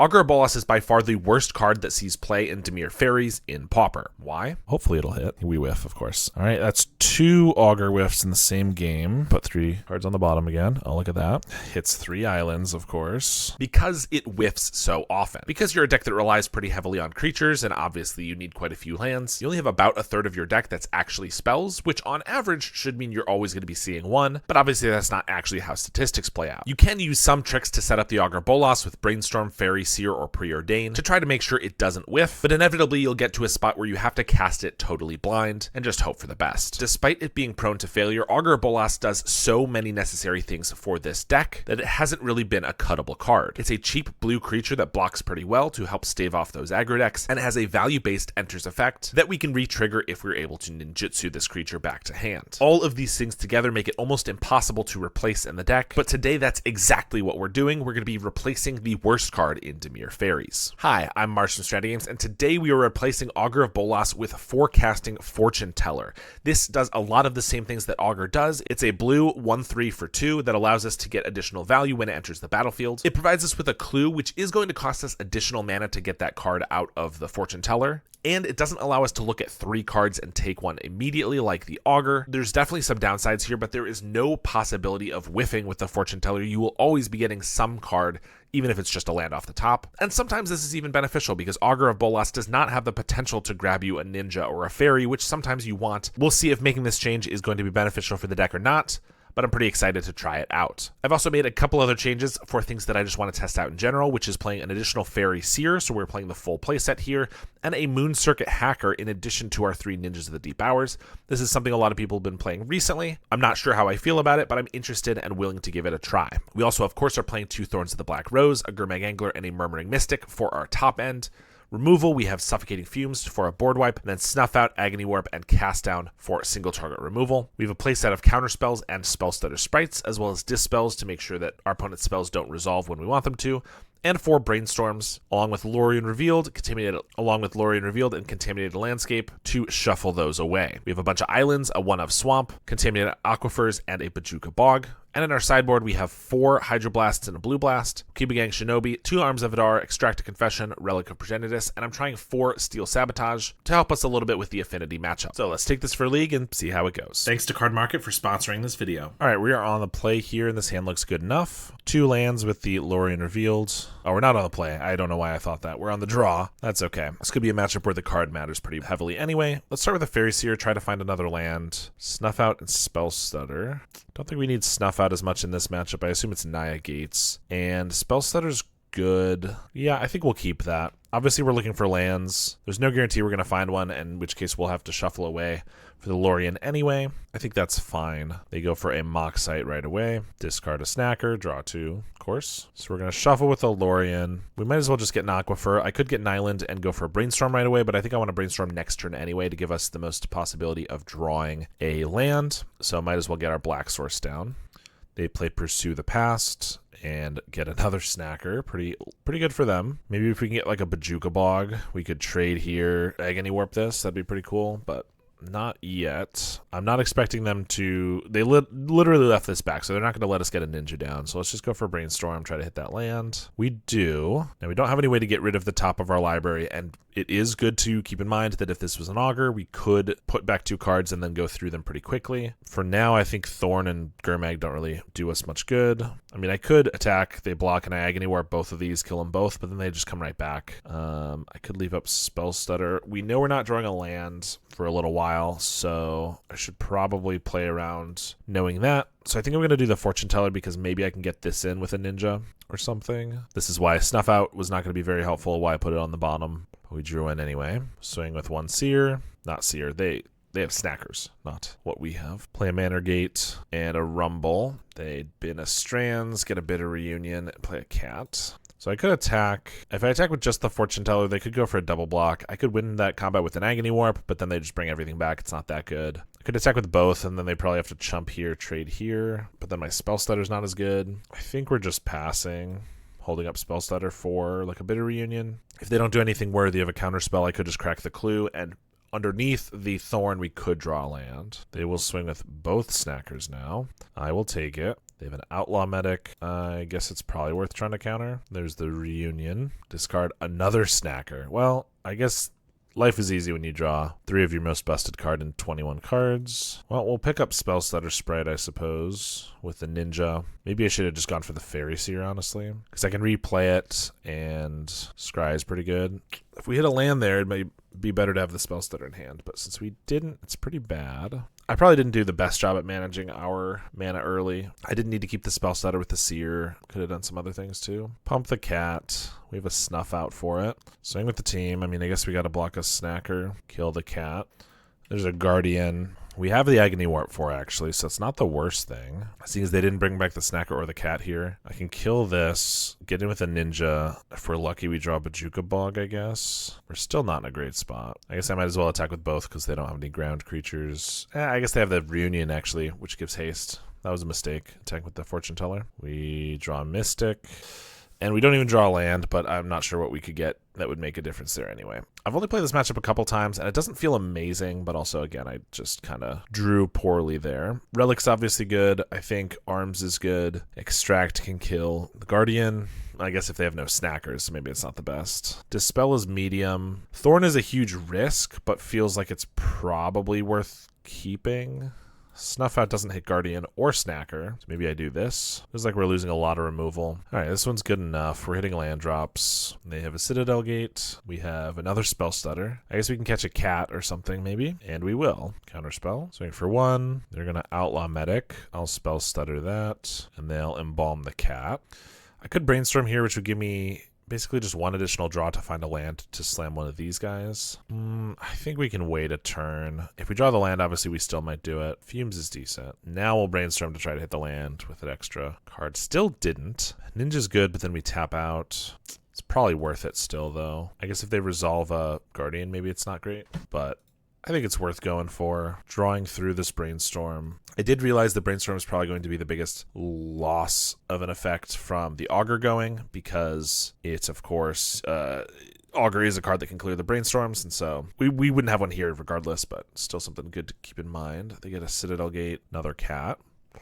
Augur of Bolas is by far the worst card that sees play in Dimir Faeries in Pauper. Why? Hopefully it'll hit. We whiff, of course. All right, that's 2 Augur whiffs in the same game. Put 3 cards on the bottom again. Oh, look at that. Hits 3 islands, of course. Because it whiffs so often. Because you're a deck that relies pretty heavily on creatures, and obviously you need quite a few lands, you only have about a third of your deck that's actually spells, which on average should mean you're always going to be seeing 1, but obviously that's not actually how statistics play out. You can use some tricks to set up the Augur of Bolas with Brainstorm, Fairy, Seer, or Preordain to try to make sure it doesn't whiff, but inevitably you'll get to a spot where you have to cast it totally blind and just hope for the best. Despite it being prone to failure, Augur of Bolas does so many necessary things for this deck that it hasn't really been a cuttable card. It's a cheap blue creature that blocks pretty well to help stave off those aggro decks, and it has a value-based enters effect that we can re-trigger if we're able to ninjutsu this creature back to hand. All of these things together make it almost impossible to replace in the deck, but today that's exactly what we're doing. We're going to be replacing the worst card in Dimir Faeries. Hi, I'm Marsh from StrataGames, and today we are replacing Augur of Bolas with Forecasting Fortune Teller. This does a lot of the same things that Augur does. It's a blue 1/3 for 2 that allows us to get additional value when it enters the battlefield. It provides us with a clue, which is going to cost us additional mana to get that card out of the Fortune Teller. And it doesn't allow us to look at 3 cards and take one immediately like the Augur. There's definitely some downsides here, but there is no possibility of whiffing with the Fortune Teller. You will always be getting some card, even if it's just a land off the top. And sometimes this is even beneficial because Augur of Bolas does not have the potential to grab you a ninja or a fairy, which sometimes you want. We'll see if making this change is going to be beneficial for the deck or not, but I'm pretty excited to try it out. I've also made a couple other changes for things that I just want to test out in general, which is playing an additional Fairy Seer, so we're playing the full playset here, and a Moon Circuit Hacker in addition to our 3 Ninjas of the Deep Hours. This is something a lot of people have been playing recently. I'm not sure how I feel about it, but I'm interested and willing to give it a try. We also, of course, are playing 2 Thorns of the Black Rose, a Gurmag Angler, and a Murmuring Mystic for our top end. Removal, we have Suffocating Fumes for a board wipe, and then Snuff Out, Agony Warp, and Cast Down for single target removal. We have a playset of counter spells and spell stutter sprites, as well as dispels to make sure that our opponent's spells don't resolve when we want them to, and 4 Brainstorms, along with Lorien Revealed, and Contaminated Landscape to shuffle those away. We have a bunch of islands, a 1-of Swamp, Contaminated Aquifers, and a Bajuka Bog. And in our sideboard, we have 4 Hydroblasts and a Blue Blast, Kibagang Shinobi, 2 Arms of Adar, Extract a Confession, Relic of Progenitus, and I'm trying 4 Steel Sabotage to help us a little bit with the affinity matchup. So let's take this for a league and see how it goes. Thanks to Card Market for sponsoring this video. All right, we are on the play here, and this hand looks good enough. 2 lands with the Lorien Revealed. Oh, we're not on the play. I don't know why I thought that. We're on the draw. That's okay. This could be a matchup where the card matters pretty heavily anyway. Let's start with a Fairy Seer, try to find another land. Snuff Out and Spell Stutter. Don't think we need Snuff Out as much in this matchup. I assume it's Naya Gates. And Spell Stutter's good. Yeah, I think we'll keep that. Obviously, we're looking for lands. There's no guarantee we're going to find one, in which case we'll have to shuffle away for the Lorien anyway. I think that's fine. They go for a Mock Sight right away. Discard a Snacker, draw 2, of course. So we're going to shuffle with the Lorien. We might as well just get an Aquifer. I could get an Island and go for a Brainstorm right away, but I think I want to Brainstorm next turn anyway to give us the most possibility of drawing a land. So might as well get our Black Source down. They play Pursue the Past and get another Snacker. Pretty good for them. Maybe if we can get like a Bajuka Bog, we could trade here. Agony Warp this. That'd be pretty cool, but not yet. I'm not expecting them to. They literally left this back, so they're not going to let us get a ninja down. So let's just go for Brainstorm, try to hit that land. We do. Now, we don't have any way to get rid of the top of our library, and it is good to keep in mind that if this was an Augur, we could put back 2 cards and then go through them pretty quickly. For now, I think Thorn and Gurmag don't really do us much good. I mean, I could attack, they block, and I Agony Warp both of these, kill them both, but then they just come right back. I could leave up Spell Stutter. We know we're not drawing a land for a little while, so I should probably play around knowing that. So I think I'm going to do the Fortune Teller because maybe I can get this in with a ninja or something. This is why Snuff Out was not going to be very helpful, why I put it on the bottom. We drew in anyway. Swing with 1 Seer. Not Seer. They have Snackers, not what we have. Play a Manor Gate and a Rumble. They bin a Strands, get a Bitter Reunion, and play a Cat. So I could attack. If I attack with just the Fortune Teller, they could go for a double block. I could win that combat with an Agony Warp, but then they just bring everything back. It's not that good. I could attack with both, and then they probably have to chump here, trade here. But then my Spell Stutter's not as good. I think we're just passing. Holding up Spell Stutter for like a Bitter Reunion. If they don't do anything worthy of a counter spell, I could just crack the Clue, and underneath the Thorn, we could draw a land. They will swing with both Snackers now. I will take it. They have an Outlaw Medic. I guess it's probably worth trying to counter. There's the Reunion. Discard another Snacker. Well, I guess life is easy when you draw 3 of your most busted card in 21 cards. Well, we'll pick up Spell Stutter Sprite, I suppose, with the Ninja. Maybe I should have just gone for the Fairy Seer, honestly, because I can replay it, and Scry is pretty good. If we hit a land there, it may be better to have the Spell Stutter in hand, but since we didn't, it's pretty bad. I probably didn't do the best job at managing our mana early. I didn't need to keep the Spell Stutter with the Seer. Could have done some other things too. Pump the Cat. We have a Snuff out for it. Swing with the team. I mean, I guess we got to block a Snacker. Kill the Cat. There's a Guardian. We have the Agony Warp for actually, so it's not the worst thing. Seeing as they didn't bring back the Snacker or the Cat here. I can kill this, get in with a Ninja. If we're lucky, we draw Bajuka Bog, I guess. We're still not in a great spot. I guess I might as well attack with both because they don't have any ground creatures. I guess they have the Reunion actually, which gives haste. That was a mistake, attacking with the Fortune Teller. We draw Mystic. And we don't even draw a land, but I'm not sure what we could get that would make a difference there anyway. I've only played this matchup a couple times, and it doesn't feel amazing, but also, again, I just kind of drew poorly there. Relic's obviously good. I think Arms is good. Extract can kill the Guardian. I guess if they have no Snackers, so maybe it's not the best. Dispel is medium. Thorn is a huge risk, but feels like it's probably worth keeping. Snuff Out doesn't hit Guardian or Snacker, so maybe I do this. Feels like we're losing a lot of removal. Alright, this one's good enough. We're hitting land drops. They have a Citadel Gate. We have another Spell Stutter. I guess we can catch a Cat or something, maybe. And we will. Counterspell. Swing for 1. They're going to Outlaw Medic. I'll Spell Stutter that. And they'll Embalm the Cat. I could Brainstorm here, which would give me basically just 1 additional draw to find a land to slam one of these guys. I think we can wait a turn. If we draw the land, obviously we still might do it. Fumes is decent. Now we'll Brainstorm to try to hit the land with an extra card. Still didn't. Ninja's good, but then we tap out. It's probably worth it still, though. I guess if they resolve a Guardian, maybe it's not great, but I think it's worth going for. Drawing through this Brainstorm. I did realize the Brainstorm is probably going to be the biggest loss of an effect from the Augur going, because it's, of course, Augur is a card that can clear the Brainstorms, and so we wouldn't have one here regardless, but still something good to keep in mind. They get a Citadel Gate, another Cat.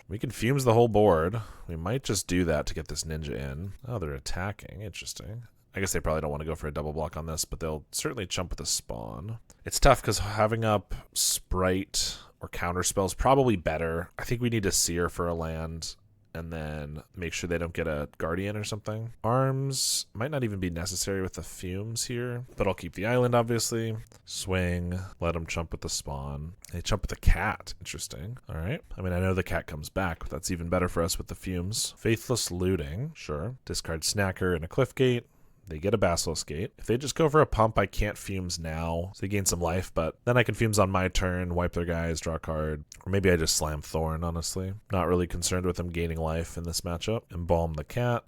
We can Fumes the whole board. We might just do that to get this Ninja in. Oh, they're attacking. Interesting. I guess they probably don't want to go for a double block on this, but they'll certainly chump with a Spawn. It's tough because having up Sprite or Counterspell is probably better. I think we need a Seer for a land and then make sure they don't get a Guardian or something. Arms might not even be necessary with the Fumes here, but I'll keep the island, obviously. Swing, let them chump with the Spawn. They chump with the Cat. Interesting. All right. I mean, I know the Cat comes back, but that's even better for us with the Fumes. Faithless Looting, sure. Discard Snacker and a Cliff Gate. They get a Basilisk Gate. If they just go for a pump, I can't Fumes now, so they gain some life, but then I can Fumes on my turn, wipe their guys, draw a card. Or maybe I just slam Thorn, honestly. Not really concerned with them gaining life in this matchup. Embalm the Cat.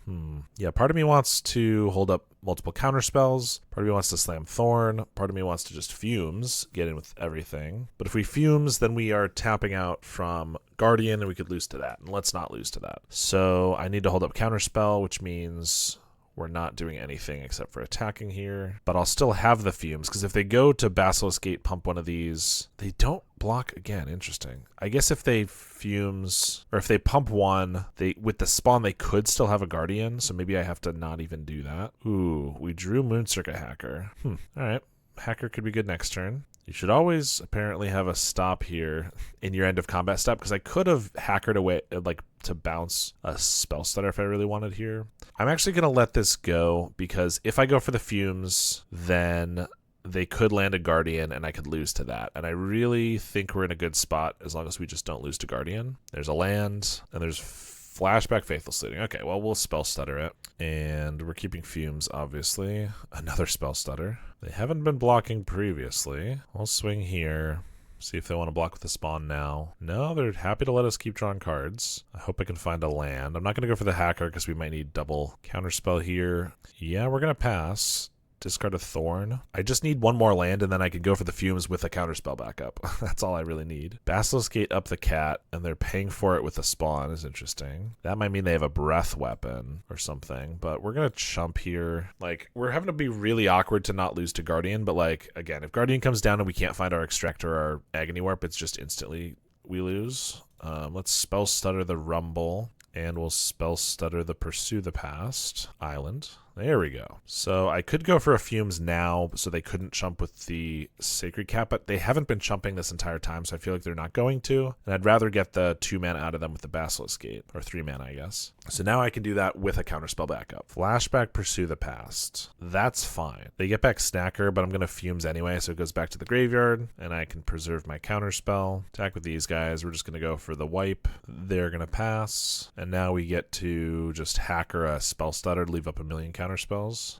Yeah, part of me wants to hold up multiple counter spells. Part of me wants to slam Thorn. Part of me wants to just Fumes, get in with everything. But if we Fumes, then we are tapping out from Guardian, and we could lose to that. And let's not lose to that. So I need to hold up counterspell, which means we're not doing anything except for attacking here. But I'll still have the Fumes, because if they go to Basilisk Gate, pump one of these, they don't block again. Interesting. I guess if they Fumes, or if they pump one, with the Spawn, they could still have a Guardian, so maybe I have to not even do that. Ooh, we drew Moon-Circuit Hacker. All right. Hacker could be good next turn. You should always apparently have a stop here in your end of combat step, because I could have hackered away, like, to bounce a Spell Stutter if I really wanted here. I'm actually going to let this go, because if I go for the Fumes, then they could land a Guardian and I could lose to that. And I really think we're in a good spot as long as we just don't lose to Guardian. There's a land, and there's Flashback Faithless Looting. Okay, well, we'll Spell Stutter it. And we're keeping Fumes, obviously. Another Spell Stutter. They haven't been blocking previously. I'll swing here. See if they want to block with the Spawn now. No, they're happy to let us keep drawing cards. I hope I can find a land. I'm not going to go for the Hacker because we might need double Counterspell here. Yeah, we're going to pass. Discard a Thorn. I just need one more land, and then I can go for the Fumes with a Counterspell backup. That's all I really need. Basilisk Gate up the Cat, and they're paying for it with a Spawn is interesting. That might mean they have a Breath weapon or something, but we're going to chump here. Like, we're having to be really awkward to not lose to Guardian, but, like, again, if Guardian comes down and we can't find our Extractor or our Agony Warp, it's just instantly we lose. Let's Spell Stutter the Rumble. And we'll spell stutter the Pursue the Past island. There we go. So I could go for a Fumes now so they couldn't chump with the Sacred Cat, but they haven't been chumping this entire time, so I feel like they're not going to. And I'd rather get the 2 mana out of them with the Basilisk Gate, or 3 mana, I guess. So now I can do that with a counterspell backup. Flashback Pursue the Past. That's fine. They get back Snacker, but I'm going to Fumes anyway, so it goes back to the graveyard, and I can preserve my counterspell. Attack with these guys. We're just going to go for the wipe. They're going to pass, and now we get to just Hacker a Spell Stutter, leave up a million counterspells.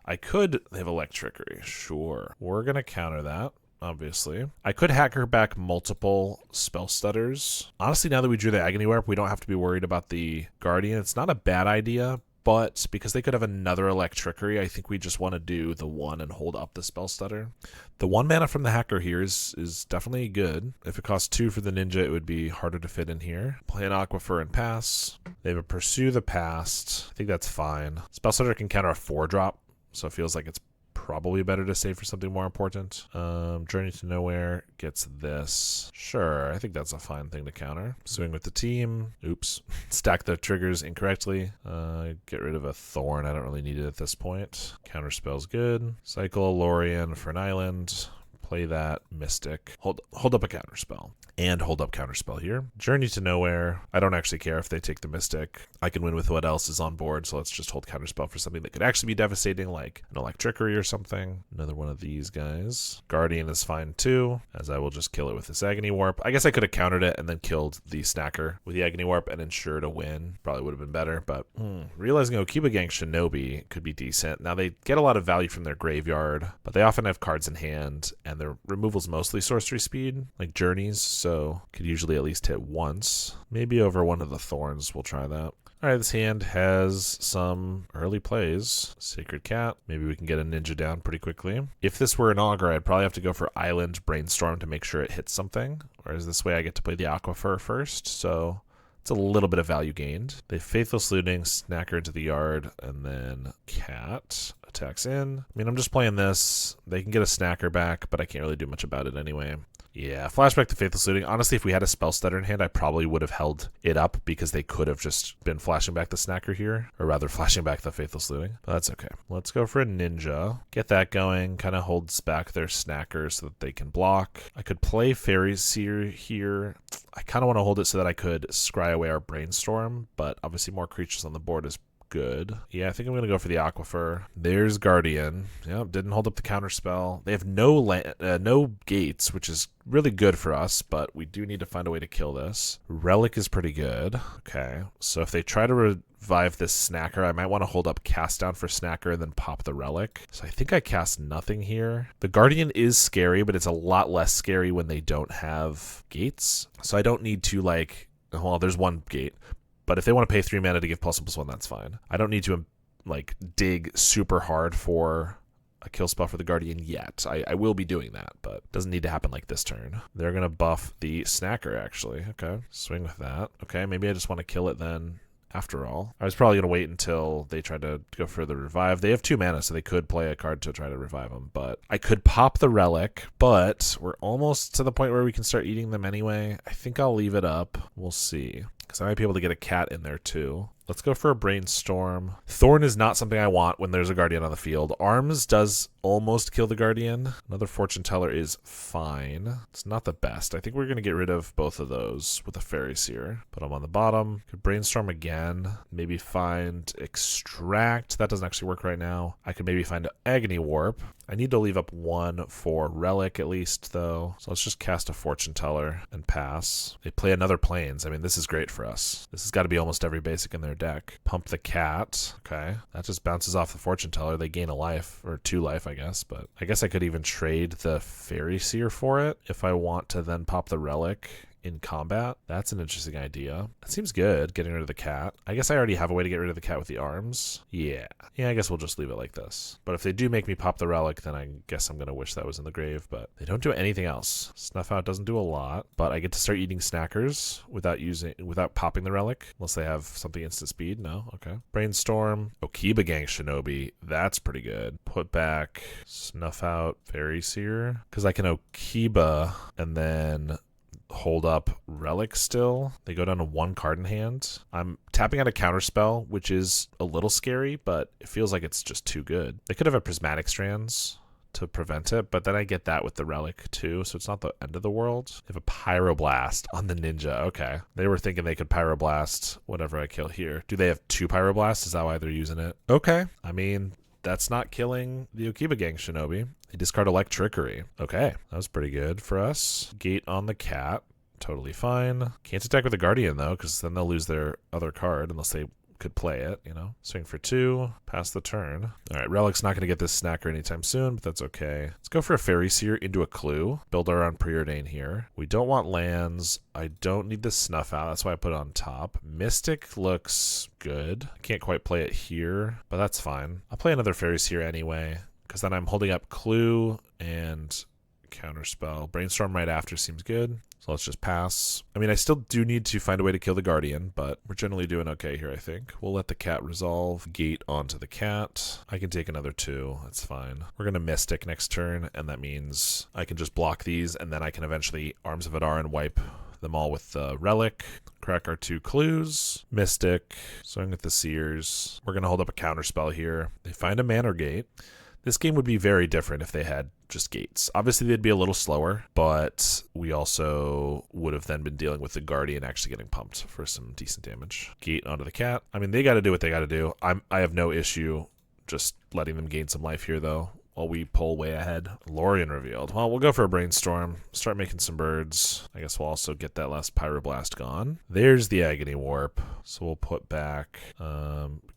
I could have Electrickery, sure. We're going to counter that, obviously. I could Hacker back multiple Spell Stutters. Honestly, now that we drew the Agony Warp, we don't have to be worried about the Guardian. It's not a bad idea, but because they could have another Electrickery, I think we just want to do the 1 and hold up the Spell Stutter. The 1 mana from the Hacker here is definitely good. If it costs 2 for the Ninja, it would be harder to fit in here. Play an Aquifer and pass. They have a Pursue the Past. I think that's fine. Spell Stutter can counter a 4-drop, so it feels like it's probably better to save for something more important. Journey to Nowhere gets this. Sure, I think that's a fine thing to counter. Swing with the team. Oops. Stack the triggers incorrectly. Get rid of a Thorn. I don't really need it at this point. Counterspell's good. Cycle a Lorien for an island. Play that Mystic. Hold up a counterspell. And hold up counterspell here. Journey to Nowhere. I don't actually care if they take the Mystic. I can win with what else is on board, so let's just hold counterspell for something that could actually be devastating, like an Electrickery or something. Another one of these guys. Guardian is fine too, as I will just kill it with this Agony Warp. I guess I could have countered it and then killed the Snacker with the Agony Warp and ensured a win. Probably would have been better, but realizing Okiba Gang Shinobi could be decent. Now they get a lot of value from their graveyard, but they often have cards in hand, and their removal's mostly sorcery speed, like Journeys, so could usually at least hit once. Maybe over one of the Thorns, we'll try that. Alright, this hand has some early plays. Sacred Cat. Maybe we can get a Ninja down pretty quickly. If this were an Augur, I'd probably have to go for Island Brainstorm to make sure it hits something. Whereas this way I get to play the Aquifer first, so it's a little bit of value gained. They Faithless Looting, Snacker into the yard, and then Cat attacks in. I mean, I'm just playing this. They can get a Snacker back, but I can't really do much about it anyway. Yeah, flashback to Faithless Looting. Honestly, if we had a Spell Stutter in hand, I probably would have held it up because they could have just been flashing back the Snacker here, or rather flashing back the Faithless Looting. But that's okay. Let's go for a Ninja. Get that going. Kind of holds back their Snacker so that they can block. I could play Fairies Seer here. I kind of want to hold it so that I could scry away our Brainstorm, but obviously more creatures on the board is good. Yeah, I think I'm going to go for the Aquifer. There's Guardian. Yep, didn't hold up the counterspell. They have no gates, which is really good for us, but we do need to find a way to kill this. Relic is pretty good. Okay, so if they try to revive this Snacker, I might want to hold up Cast Down for Snacker and then pop the Relic. So I think I cast nothing here. The Guardian is scary, but it's a lot less scary when they don't have gates. So I don't need to, like, well, there's one gate. But if they want to pay 3 mana to give +1/+1, that's fine. I don't need to, like, dig super hard for a kill spell for the Guardian yet. I will be doing that, but it doesn't need to happen like this turn. They're going to buff the Snacker, actually. Okay, swing with that. Okay, maybe I just want to kill it then. After all, I was probably going to wait until they tried to go for the revive. They have 2 mana, so they could play a card to try to revive them. But I could pop the Relic, but we're almost to the point where we can start eating them anyway. I think I'll leave it up. We'll see, because I might be able to get a cat in there too. Let's go for a Brainstorm. Thorn is not something I want when there's a Guardian on the field. Arms does almost kill the Guardian. Another Fortune Teller is fine. It's not the best. I think we're going to get rid of both of those with a Fairy Seer. Put them on the bottom. Could Brainstorm again. Maybe find Extract. That doesn't actually work right now. I could maybe find Agony Warp. I need to leave up 1 for Relic at least, though. So let's just cast a Fortune Teller and pass. They play another Plains. I mean, this is great for us. This has got to be almost every basic in their deck. Pump the Cat. Okay. That just bounces off the Fortune Teller. They gain a life, or 2 life, I guess. But I guess I could even trade the Fairy Seer for it if I want to then pop the Relic in combat. That's an interesting idea. That seems good, getting rid of the cat. I guess I already have a way to get rid of the cat with the arms. Yeah, I guess we'll just leave it like this. But if they do make me pop the Relic, then I guess I'm going to wish that was in the grave, but they don't do anything else. Snuff Out doesn't do a lot, but I get to start eating Snackers without popping the Relic, unless they have something instant speed. No? Okay. Brainstorm. Okiba Gang Shinobi. That's pretty good. Put back Snuff Out Fairy Seer, because I can Okiba and then hold up Relic still. They go down to 1 card in hand. I'm tapping out a counterspell, which is a little scary, but it feels like it's just too good. They could have a Prismatic Strands to prevent it, but then I get that with the Relic too, so it's not the end of the world. They have a Pyroblast on the Ninja. Okay. They were thinking they could Pyroblast whatever I kill here. Do they have 2 Pyroblasts? Is that why they're using it? Okay. I mean, that's not killing the Okiba Gang Shinobi. They discard Electrickery. Okay, that was pretty good for us. Gate on the cat. Totally fine. Can't attack with the Guardian, though, because then they'll lose their other card unless they could play it, you know. Swing for 2. Pass the turn. All right, Relic's not going to get this Snacker anytime soon, but that's okay. Let's go for a Fairy Seer into a Clue. Build our own Preordain here. We don't want lands. I don't need the Snuff Out. That's why I put it on top. Mystic looks good. I can't quite play it here, but that's fine. I'll play another Fairy Seer anyway, because then I'm holding up Clue and Counterspell. Brainstorm right after seems good. So let's just pass. I mean, I still do need to find a way to kill the Guardian, but we're generally doing okay here, I think. We'll let the cat resolve. Gate onto the cat. I can take another 2. That's fine. We're going to Mystic next turn, and that means I can just block these, and then I can eventually Arms of Adar and wipe them all with the Relic. Crack our 2 clues. Mystic. Swing with the Seers. We're going to hold up a Counterspell here. They find a Manor Gate. This game would be very different if they had just gates. Obviously, they'd be a little slower, but we also would have then been dealing with the Guardian actually getting pumped for some decent damage. Gate onto the cat. I mean, they got to do what they got to do. I have no issue just letting them gain some life here, though, while we pull way ahead. Lorien revealed. Well, we'll go for a Brainstorm. Start making some birds. I guess we'll also get that last Pyroblast gone. There's the Agony Warp. So we'll put back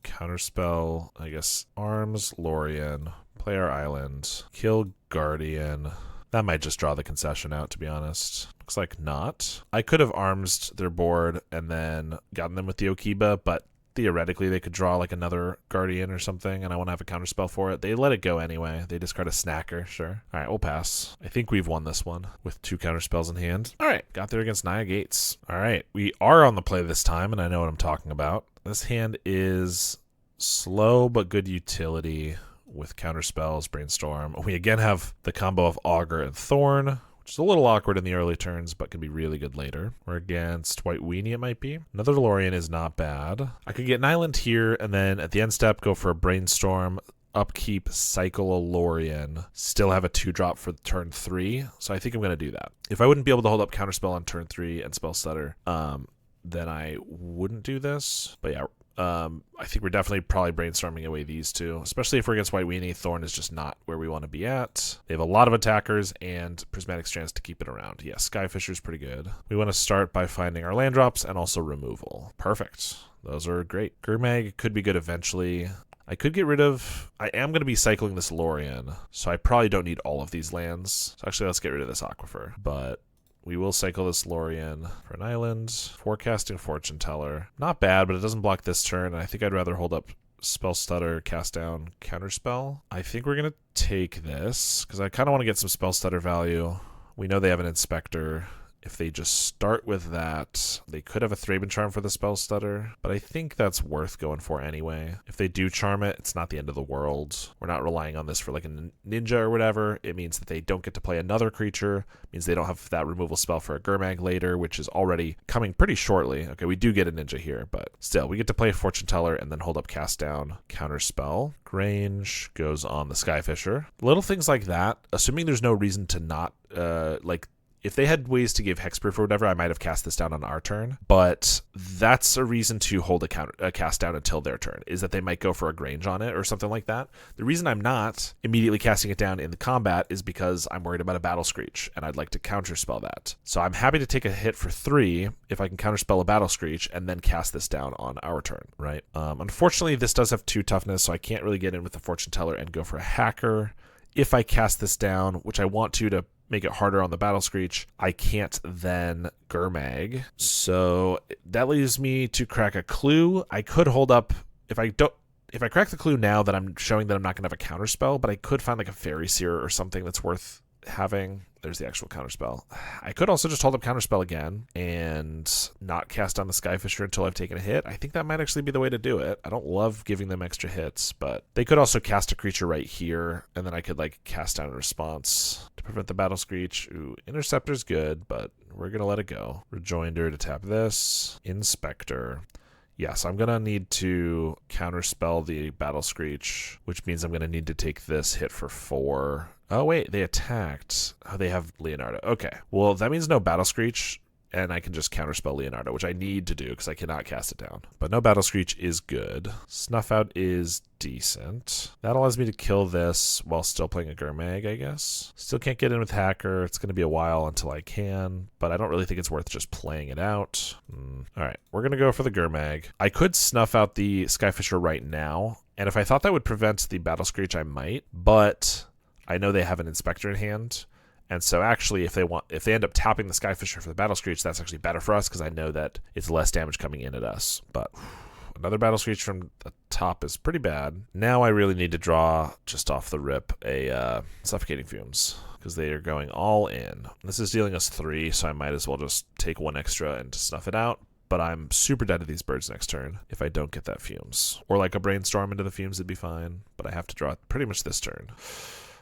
Counterspell, I guess, Arms, Lorien. Play our island. Kill Guardian. That might just draw the concession out, to be honest. Looks like not. I could have armed their board and then gotten them with the Okiba, but theoretically they could draw like another Guardian or something, and I want to have a counterspell for it. They let it go anyway. They discard a Snacker, sure. All right, we'll pass. I think we've won this one with 2 counterspells in hand. All right, got there against Naya Gates. All right, we are on the play this time, and I know what I'm talking about. This hand is slow but good utility with counterspells, Brainstorm. We again have the combo of Augur and Thorn, which is a little awkward in the early turns, but can be really good later. We're against White Weenie, it might be. Another Lorien is not bad. I could get an island here, and then at the end step, go for a Brainstorm, upkeep, cycle a Lorien, still have a 2-drop for turn 3. So I think I'm going to do that. If I wouldn't be able to hold up Counterspell on turn 3 and Spell Stutter, then I wouldn't do this. But yeah, I think we're definitely probably brainstorming away these 2, especially if we're against White Weenie. Thorn is just not where we want to be at. They have a lot of attackers and Prismatic Strands to keep it around. Yeah, Skyfisher's pretty good. We want to start by finding our land drops and also removal. Perfect. Those are great. Gurmag could be good eventually. I could get rid of... I am going to be cycling this Lorien, so I probably don't need all of these lands. So actually, let's get rid of this Aquifer. But we will cycle this Lorien for an island. Forecasting Fortune Teller. Not bad, but it doesn't block this turn. I think I'd rather hold up Spell Stutter, cast down, Counterspell. I think we're going to take this, because I kind of want to get some Spell Stutter value. We know they have an Inspector. If they just start with that, they could have a Thraben Charm for the Spell Stutter, but I think that's worth going for anyway. If they do charm it, it's not the end of the world. We're not relying on this for like a ninja or whatever. It means that they don't get to play another creature. It means they don't have that removal spell for a Gurmag later, which is already coming pretty shortly. Okay, we do get a ninja here, but still, we get to play a Fortune Teller and then hold up Cast Down, Counterspell. Grange goes on the Skyfisher. Little things like that, assuming there's no reason to not, if they had ways to give hexproof or whatever, I might have cast this down on our turn. But that's a reason to hold a cast down until their turn, is that they might go for a Grange on it or something like that. The reason I'm not immediately casting it down in the combat is because I'm worried about a Battle Screech, and I'd like to counterspell that. So I'm happy to take a hit for 3 if I can counterspell a Battle Screech and then cast this down on our turn, right? Unfortunately, this does have 2 toughness, so I can't really get in with the Fortune Teller and go for a Hacker. If I cast this down, which I want to make it harder on the Battle Screech, I can't then Gurmag. So that leaves me to crack a Clue. I could hold up, if I crack the Clue now, that I'm showing that I'm not going to have a counterspell, but I could find like a Fairy Seer or something that's worth having. There's the actual counterspell. I could also just hold up counterspell again and not cast down the Skyfisher until I've taken a hit. I think that might actually be the way to do it. I don't love giving them extra hits, but they could also cast a creature right here, and then I could like cast down a response to prevent the Battle Screech. Ooh, Interceptor's good, but we're going to let it go. Rejoinder to tap this. Inspector. Yes, I'm going to need to counterspell the Battle Screech, which means I'm going to need to take this hit for 4. Oh, wait, they attacked. Oh, they have Leonardo. Okay, well, that means no Battle Screech, and I can just counterspell Leonardo, which I need to do because I cannot cast it down. But no Battle Screech is good. Snuff Out is decent. That allows me to kill this while still playing a Gurmag, I guess. Still can't get in with Hacker. It's going to be a while until I can, but I don't really think it's worth just playing it out. All right, we're going to go for the Gurmag. I could snuff out the Skyfisher right now, and if I thought that would prevent the Battle Screech, I might, but I know they have an Inspector in hand. And so actually, if they end up tapping the Skyfisher for the Battle Screech, that's actually better for us because I know that it's less damage coming in at us. But another Battle Screech from the top is pretty bad. Now I really need to draw, just off the rip, a Suffocating Fumes because they are going all in. This is dealing us 3, so I might as well just take 1 extra and snuff it out. But I'm super dead to these birds next turn if I don't get that Fumes. Or like a Brainstorm into the Fumes would be fine, but I have to draw it pretty much this turn.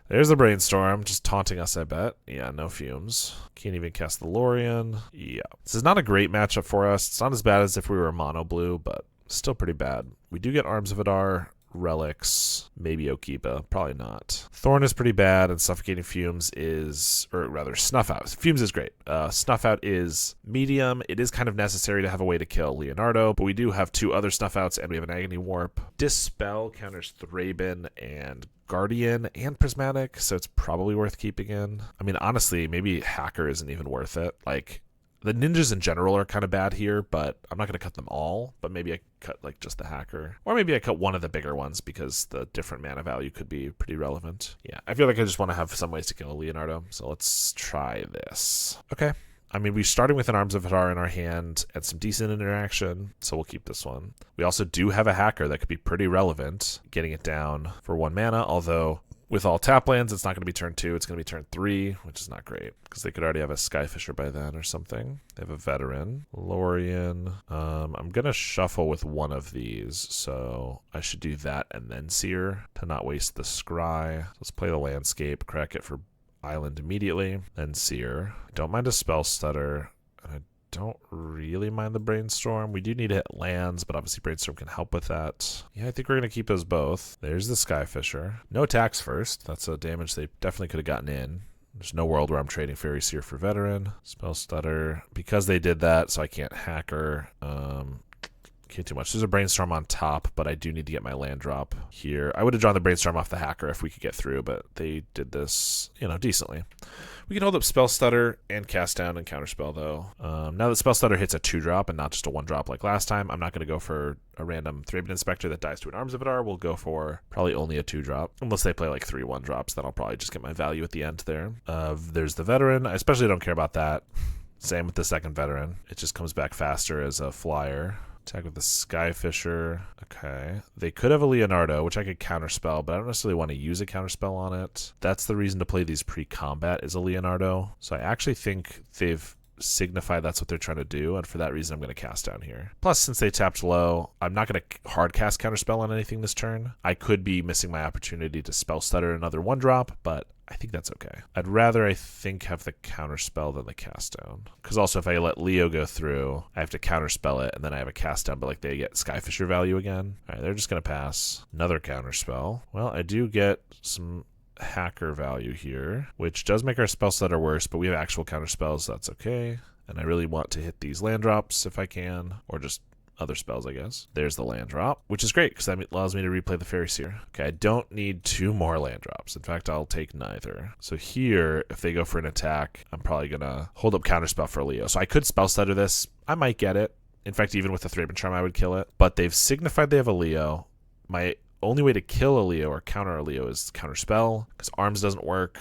There's the Brainstorm, just taunting us, I bet. Yeah, no Fumes. Can't even cast the Lorien. Yeah. This is not a great matchup for us. It's not as bad as if we were mono blue, but still pretty bad. We do get Arms of Adar, Relics, maybe Okiba, probably not. Thorn is pretty bad, and Suffocating Fumes is, or rather, Snuff Out. Fumes is great. Snuff Out is medium. It is kind of necessary to have a way to kill Leonardo, but we do have 2 other Snuff Outs, and we have an Agony Warp. Dispel counters Thraben and Guardian and Prismatic, so it's probably worth keeping in. I mean, honestly, maybe Hacker isn't even worth it. Like, the ninjas in general are kind of bad here, but I'm not going to cut them all, but maybe I cut like just the Hacker. Or maybe I cut one of the bigger ones because the different mana value could be pretty relevant. Yeah, I feel like I just want to have some ways to kill Leonardo, so let's try this. Okay. I mean, we're starting with an Arms of Hadar in our hand and some decent interaction, so we'll keep this one. We also do have a Hacker that could be pretty relevant, getting it down for 1 mana, although with all tap lands, it's not going to be turn 2, it's going to be turn 3, which is not great, because they could already have a Skyfisher by then or something. They have a Veteran, Lorien. I'm going to shuffle with one of these, so I should do that and then Seer to not waste the Scry. Let's play the Landscape, crack it for Island immediately, then Seer. Don't mind a Spell Stutter, and I don't really mind the Brainstorm. We do need to hit lands, but obviously Brainstorm can help with that. Yeah, I think we're going to keep those both. There's the Skyfisher. No attacks first. That's a damage they definitely could have gotten in. There's no world where I'm trading Fairy Seer for Veteran. Spell Stutter. Because they did that, so I can't Hacker. Can't too much. There's a Brainstorm on top, but I do need to get my land drop here. I would have drawn the Brainstorm off the Hacker if we could get through, but they did this, decently. We can hold up Spell Stutter and cast down and counterspell, though. Now that Spell Stutter hits a 2-drop and not just a 1-drop like last time, I'm not going to go for a random Thraben Inspector that dies to an Arms of Adar. We'll go for probably only a 2-drop. Unless they play like 3 1-drops, then I'll probably just get my value at the end there. There's the Veteran. I especially don't care about that. Same with the second Veteran. It just comes back faster as a flyer. Attack with the Skyfisher. Okay. They could have a Leonardo, which I could counterspell, but I don't necessarily want to use a counterspell on it. That's the reason to play these pre-combat is a Leonardo. So I actually think they've signified that's what they're trying to do, and for that reason I'm going to cast down here. Plus, since they tapped low, I'm not going to hard cast counterspell on anything this turn. I could be missing my opportunity to Spell Stutter another 1-drop, but I think that's okay. I'd rather, I think, have the counterspell than the cast down. Because also if I let Leo go through, I have to counterspell it, and then I have a cast down, but like they get Skyfisher value again. All right, they're just going to pass. Another counterspell. Well, I do get some Hacker value here, which does make our Spell Stutter worse, but we have actual counterspells, so that's okay. And I really want to hit these land drops if I can, or just other spells, I guess. There's the land drop, which is great because that allows me to replay the Fairy Seer. Okay, I don't need 2 more land drops. In fact, I'll take neither. So here, if they go for an attack, I'm probably going to hold up Counterspell for Leo. So I could Spell Stutter this. I might get it. In fact, even with the Thraben Charm, I would kill it. But they've signified they have a Leo. My only way to kill a Leo or counter a Leo is Counterspell because Arms doesn't work.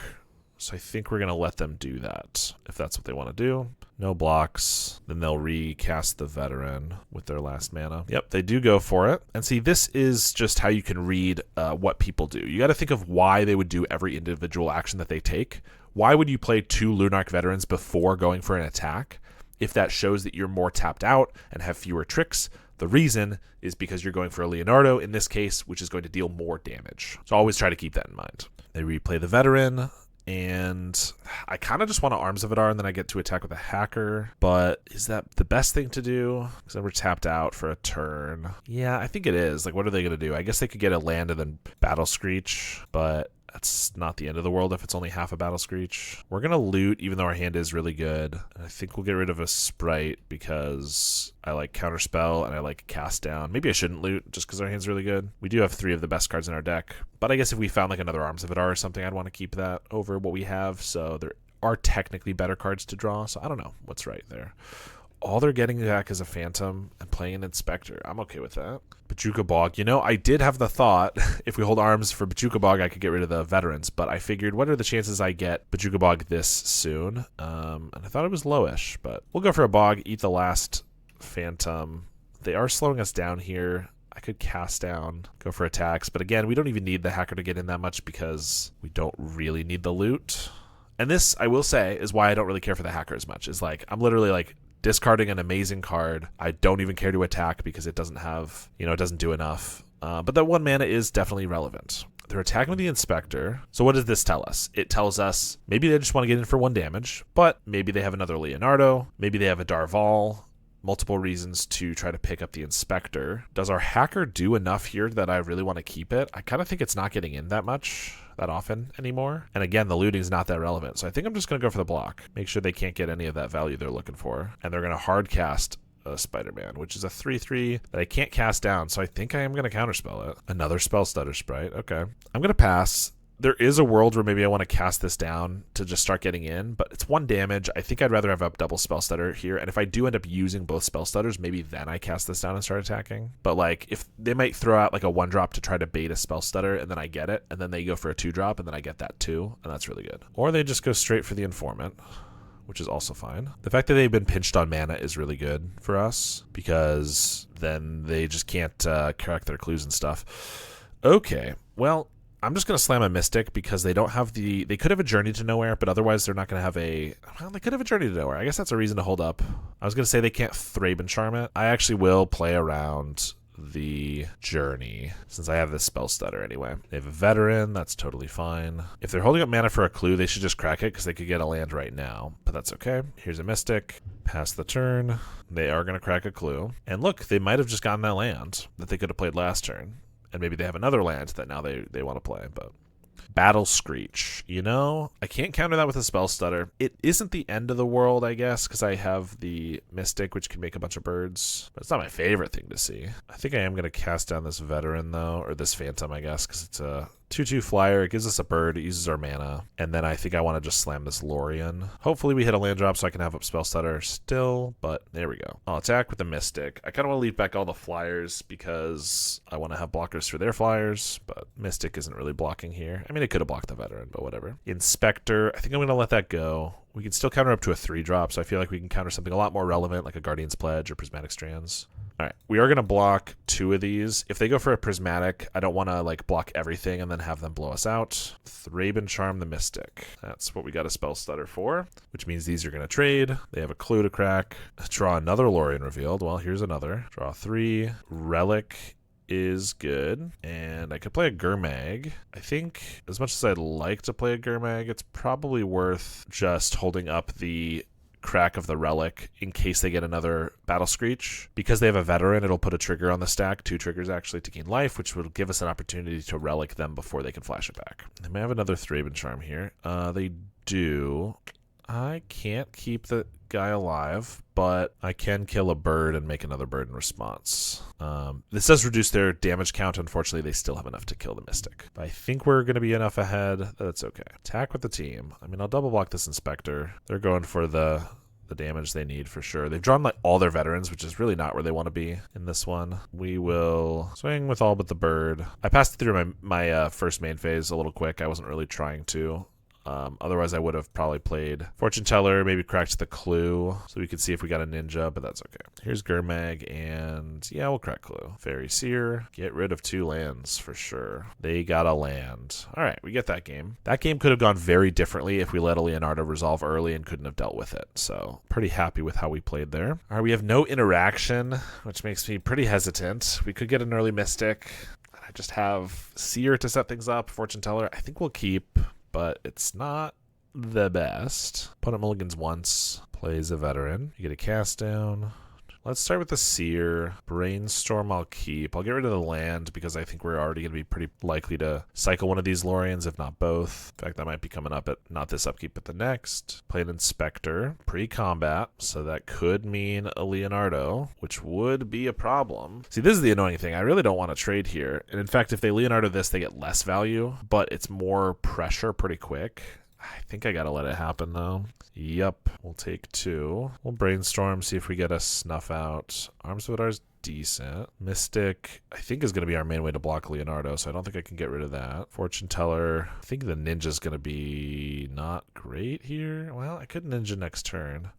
So I think we're going to let them do that if that's what they want to do. No blocks. Then they'll recast the Veteran with their last mana. Yep, they do go for it. And see, this is just how you can read what people do. You got to think of why they would do every individual action that they take. why would you play 2 Lunarch Veterans before going for an attack if that shows that you're more tapped out and have fewer tricks? The reason is because you're going for a Leonardo in this case, which is going to deal more damage. So always try to keep that in mind. They replay the veteran, and I kind of just want to Arms of Adar, and then I get to attack with a hacker. But is that the best thing to do? Because then we're tapped out for a turn. Yeah, I think it is. Like, what are they going to do? I guess they could get a land and then Battle Screech, but that's not the end of the world if it's only half a Battle Screech. We're going to loot, even though our hand is really good. And I think we'll get rid of a Sprite because I like Counterspell and I like Cast Down. Maybe I shouldn't loot just because our hand's really good. We do have 3 of the best cards in our deck. But I guess if we found like another Arms of Adar or something, I'd want to keep that over what we have. So there are technically better cards to draw. So I don't know what's right there. All they're getting back is a Phantom and playing an Inspector. I'm okay with that. Bajuka Bog. You know, I did have the thought, if we hold arms for Bajuka Bog, I could get rid of the veterans. But I figured, what are the chances I get Bajuka Bog this soon? And I thought it was lowish. But we'll go for a Bog, eat the last Phantom. They are slowing us down here. I could Cast Down, go for attacks. But again, we don't even need the hacker to get in that much because we don't really need the loot. And this, I will say, is why I don't really care for the hacker as much. Is like, I'm literally like, discarding an amazing card. I don't even care to attack because it doesn't have, it doesn't do enough. But that 1 mana is definitely relevant. They're attacking with the Inspector. So what does this tell us? It tells us maybe they just want to get in for 1 damage, but maybe they have another Leonardo. Maybe they have a Darval. Multiple reasons to try to pick up the Inspector. Does our hacker do enough here that I really want to keep it? I kind of think it's not getting in that often anymore. And again, the looting is not that relevant. So I think I'm just going to go for the block. Make sure they can't get any of that value they're looking for. And they're going to hard cast a Spider-Man, which is a 3/3 that I can't cast down. So I think I am going to counterspell it. Another Spell Stutter Sprite. Okay. I'm going to pass. There is a world where maybe I want to cast this down to just start getting in, but it's 1 damage. I think I'd rather have a double Spell Stutter here, and if I do end up using both Spell Stutters, maybe then I cast this down and start attacking. But like, if they might throw out like a 1-drop to try to bait a Spell Stutter, and then I get it, and then they go for a 2-drop, and then I get that too, and that's really good. Or they just go straight for the Informant, which is also fine. The fact that they've been pinched on mana is really good for us, because then they just can't correct their clues and stuff. Okay, well, I'm just going to slam a Mystic because they don't have they could have a Journey to Nowhere, but otherwise they're not going to have they could have a Journey to Nowhere. I guess that's a reason to hold up. I was going to say they can't Thraben Charm it. I actually will play around the Journey since I have this Spell Stutter anyway. They have a Veteran. That's totally fine. If they're holding up mana for a clue, they should just crack it because they could get a land right now, but that's okay. Here's a Mystic. Pass the turn. They are going to crack a clue. And look, they might have just gotten that land that they could have played last turn. And maybe they have another land that now they want to play, but Battle Screech. I can't counter that with a Spell Stutter. It isn't the end of the world, I guess, because I have the Mystic, which can make a bunch of birds. But it's not my favorite thing to see. I think I am going to cast down this Veteran, though, or this Phantom, I guess, because it's a 2/2 flyer. It gives us a bird. It uses our mana. And then I think I want to just slam this Lorien. Hopefully we hit a land drop so I can have up Spell Stutter still, but there we go. I'll attack with the Mystic. I kind of want to leave back all the flyers because I want to have blockers for their flyers, but Mystic isn't really blocking here. I mean, it could have blocked the Veteran, but whatever. Inspector, I think I'm going to let that go. We can still counter up to a 3-drop, so I feel like we can counter something a lot more relevant, like a Guardian's Pledge or Prismatic Strands. All right, we are going to block 2 of these. If they go for a Prismatic, I don't want to like block everything and then have them blow us out. Thraben Charm the Mystic. That's what we got a Spell Stutter for, which means these are going to trade. They have a clue to crack. Draw another Lorien Revealed. Well, here's another. Draw 3. Relic is good, and I could play a Gurmag. I think as much as I'd like to play a Gurmag, it's probably worth just holding up the crack of the Relic in case they get another Battle Screech. Because they have a Veteran, it'll put a trigger on the stack, 2 triggers actually to gain life, which will give us an opportunity to Relic them before they can flash it back. They may have another Thraben Charm here. They do. I can't keep the guy alive, but I can kill a bird and make another bird in response. This does reduce their damage count. Unfortunately, they still have enough to kill the Mystic. But I think we're going to be enough ahead that it's okay. Attack with the team. I mean, I'll double block this Inspector. They're going for the damage they need for sure. They've drawn like all their veterans, which is really not where they want to be in this one. We will swing with all but the bird. I passed through my first main phase a little quick. I wasn't really trying to. Otherwise, I would have probably played Fortune Teller, maybe cracked the Clue, so we could see if we got a Ninja, but that's okay. Here's Gurmag, and yeah, we'll crack Clue. Fairy Seer, get rid of 2 lands for sure. They got a land. All right, we get that game. That game could have gone very differently if we let a Leonardo resolve early and couldn't have dealt with it, so pretty happy with how we played there. All right, we have no interaction, which makes me pretty hesitant. We could get an early Mystic. I just have Seer to set things up. Fortune Teller, I think we'll keep, but it's not the best. Opponent mulligans once, plays a Veteran. You get a cast down. Let's start with the Seer. Brainstorm I'll keep. I'll get rid of the land because I think we're already going to be pretty likely to cycle one of these Lorians, if not both. In fact, that might be coming up at not this upkeep, but the next. Play an Inspector. Pre-combat, so that could mean a Leonardo, which would be a problem. See, this is the annoying thing. I really don't want to trade here. And in fact, if they Leonardo this, they get less value, but it's more pressure pretty quick. I think I gotta let it happen though. Yep, we'll take 2. We'll brainstorm, see if we get a snuff out. Arms of Adar's decent. Mystic, I think, is gonna be our main way to block Leonardo, so I don't think I can get rid of that. Fortune Teller, I think the Ninja's gonna be not great here. Well, I could Ninja next turn.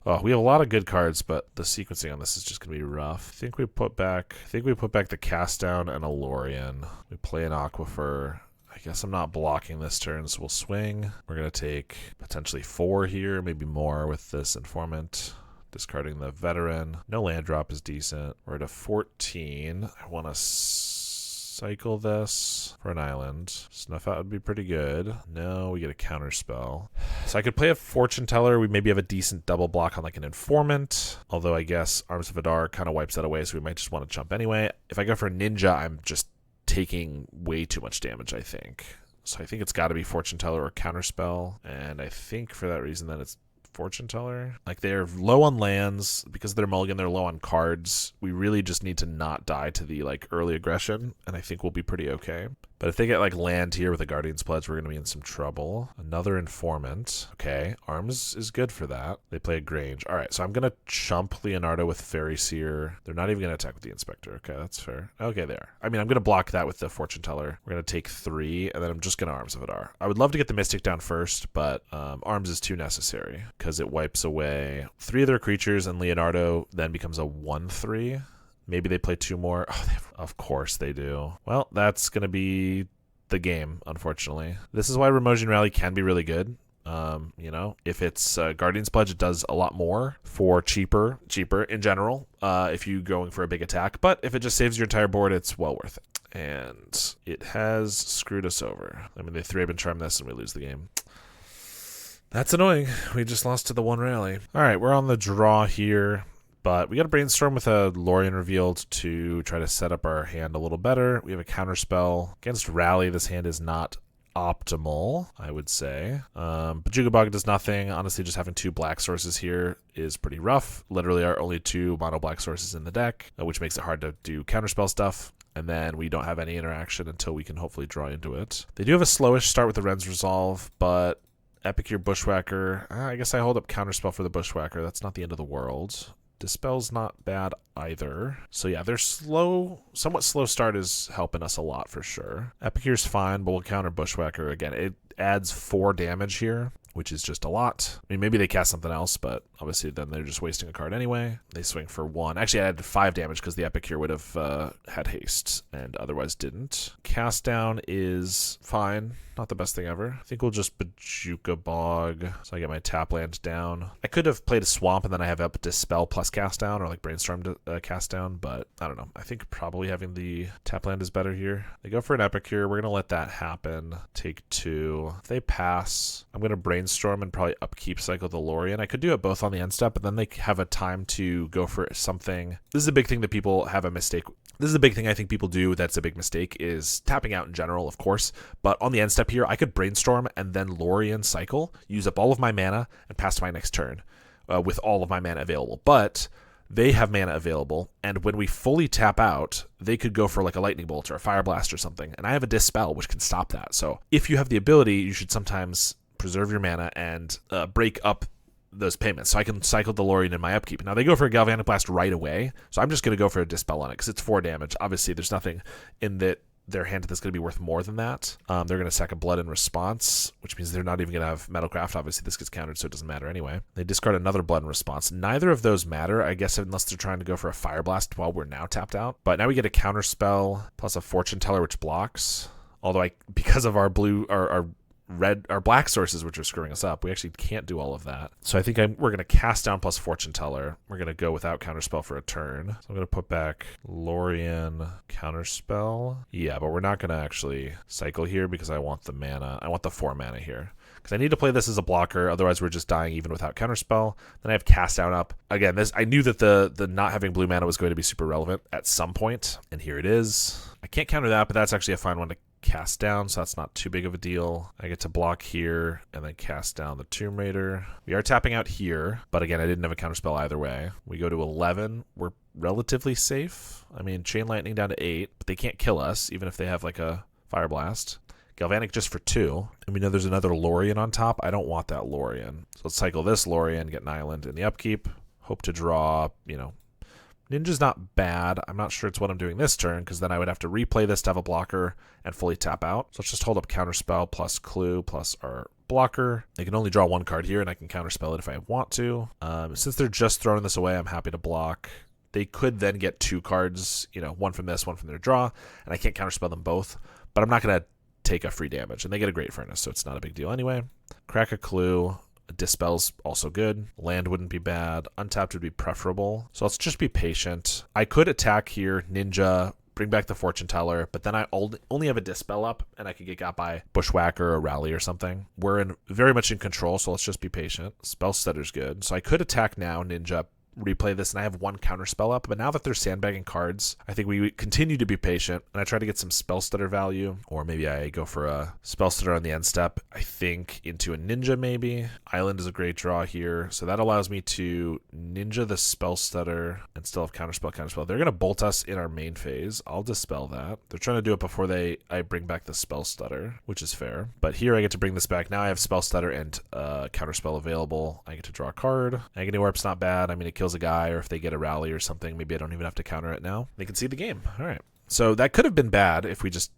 Oh, we have a lot of good cards, but the sequencing on this is just gonna be rough. I think we put back the cast down and a Lorien. We play an Aquifer. I guess I'm not blocking this turn, so we'll swing. We're going to take potentially 4 here, maybe more with this Informant. Discarding the Veteran. No land drop is decent. We're at a 14. I want to cycle this for an island. Snuff out would be pretty good. No, we get a counter spell. So I could play a Fortune Teller. We maybe have a decent double block on like an Informant. Although I guess Arms of Adar kind of wipes that away, so we might just want to jump anyway. If I go for a Ninja, I'm just taking way too much damage, I think. So I think it's got to be Fortune Teller or Counterspell, and I think for that reason that it's Fortune Teller. Like, they're low on lands because they're mulligan, they're low on cards. We really just need to not die to the like early aggression, and I think we'll be pretty okay. But if they get like land here with a Guardian's Pledge, we're going to be in some trouble. Another Informant. Okay, Arms is good for that. They play a Grange. All right, so I'm going to chump Leonardo with Fairy Seer. They're not even going to attack with the Inspector. Okay, that's fair. Okay, there. I mean, I'm going to block that with the Fortune Teller. We're going to take 3, and then I'm just going to Arms of Adar. I would love to get the Mystic down first, but Arms is too necessary because it wipes away 3 of their creatures, and Leonardo then becomes a 1/3. Maybe they play 2 more. Oh, of course they do. Well, that's going to be the game, unfortunately. This is why Remosian Rally can be really good. You know, if it's Guardian's Pledge, it does a lot more for cheaper in general, if you're going for a big attack. But if it just saves your entire board, it's well worth it. And it has screwed us over. I mean, they 3-up and charm this and we lose the game. That's annoying. We just lost to the 1 rally. All right, we're on the draw here. But we got to brainstorm with a Lorien revealed to try to set up our hand a little better. We have a counterspell. Against Rally, this hand is not optimal, I would say. Bajuga Bog does nothing. Honestly, just having 2 black sources here is pretty rough. Literally our only 2 mono black sources in the deck, which makes it hard to do counterspell stuff. And then we don't have any interaction until we can hopefully draw into it. They do have a slowish start with the Ren's Resolve, but Epicure Bushwhacker, I guess I hold up counterspell for the Bushwhacker. That's not the end of the world. Dispel's not bad either. So yeah, their somewhat slow start is helping us a lot for sure. Epicure's fine, but we'll counter Bushwhacker again. It adds 4 damage here, which is just a lot. I mean, maybe they cast something else, but obviously then they're just wasting a card anyway. They swing for 1. Actually, I had 5 damage because the Epicure would have had haste and otherwise didn't. Cast down is fine. Not the best thing ever. I think we'll just Bajuka Bog, so I get my tap land down. I could have played a Swamp and then I have up Dispel plus Cast Down, or like Brainstorm to Cast Down, but I don't know. I think probably having the tap land is better here. They go for an Epicure. We're going to let that happen. Take 2. If they pass, I'm going to Brainstorm and probably upkeep cycle the Lorien. I could do it both on the end step, but then they have a time to go for something. This is a big thing that people have a mistake. This is a big thing I think people do that's a big mistake, is tapping out in general, of course. But on the end step here, I could Brainstorm and then Lorien cycle, use up all of my mana, and pass to my next turn with all of my mana available. But they have mana available, and when we fully tap out, they could go for like a Lightning Bolt or a Fire Blast or something, and I have a Dispel, which can stop that. So if you have the ability, you should sometimes preserve your mana and break up those payments. So I can cycle the Lorien in my upkeep. Now they go for a Galvanic Blast right away, so I'm just going to go for a Dispel on it because it's 4 damage. Obviously, there's nothing in that their hand that's going to be worth more than that. They're going to sack a blood in response, which means they're not even going to have Metalcraft. Obviously, this gets countered, so it doesn't matter anyway. They discard another blood in response. Neither of those matter, I guess, unless they're trying to go for a Fire Blast while we're now tapped out. But now we get a counter spell plus a Fortune Teller, which blocks. Although because of our black sources, which are screwing us up, we actually can't do all of that. So I think we're going to cast down plus Fortune Teller. We're going to go without Counterspell for a turn. So I'm going to put back Lorien Counterspell. Yeah, but we're not going to actually cycle here because I want the mana. I want the 4 mana here. Because I need to play this as a blocker, otherwise we're just dying even without Counterspell. Then I have Cast Down up. Again, I knew that the not having blue mana was going to be super relevant at some point, and here it is. I can't counter that, but that's actually a fine one to cast down, so that's not too big of a deal. I get to block here and then cast down the Tomb Raider. We are tapping out here, but again, I didn't have a counterspell either way. We go to 11. We're relatively safe. I mean, Chain Lightning down to 8, but they can't kill us, even if they have like a Fire Blast. Galvanic just for 2. And we know there's another Lorien on top. I don't want that Lorien. So let's cycle this Lorien, get an island in the upkeep. Hope to draw, Ninja's not bad. I'm not sure it's what I'm doing this turn, because then I would have to replay this to have a blocker and fully tap out. So let's just hold up Counterspell plus Clue plus our blocker. I can only draw 1 card here, and I can Counterspell it if I want to. Since they're just throwing this away, I'm happy to block. They could then get 2 cards, one from this, one from their draw, and I can't Counterspell them both. But I'm not going to take a free damage, and they get a Great Furnace, so it's not a big deal anyway. Crack a Clue. Dispel's also good. Land wouldn't be bad. Untapped would be preferable. So let's just be patient. I could attack here, Ninja, bring back the Fortune Teller, but then I only have a Dispel up, and I could get got by Bushwhacker or Rally or something. We're very much in control, so let's just be patient. Spell Stutter's good. So I could attack now, Ninja, replay this, and I have 1 counter spell up, but now that they're sandbagging cards, I think we continue to be patient, and I try to get some spell stutter value, or maybe I go for a spell stutter on the end step, I think into a Ninja maybe. Island is a great draw here, so that allows me to Ninja the spell stutter and still have counterspell. They're going to bolt us in our main phase. I'll dispel that. They're trying to do it before I bring back the spell stutter, which is fair, but here I get to bring this back. Now I have spell stutter and counterspell available. I get to draw a card. Agony Warp's not bad. I mean, it kills a guy, or if they get a rally or something, maybe I don't even have to counter it now. They can see the game. All right. So that could have been bad if we just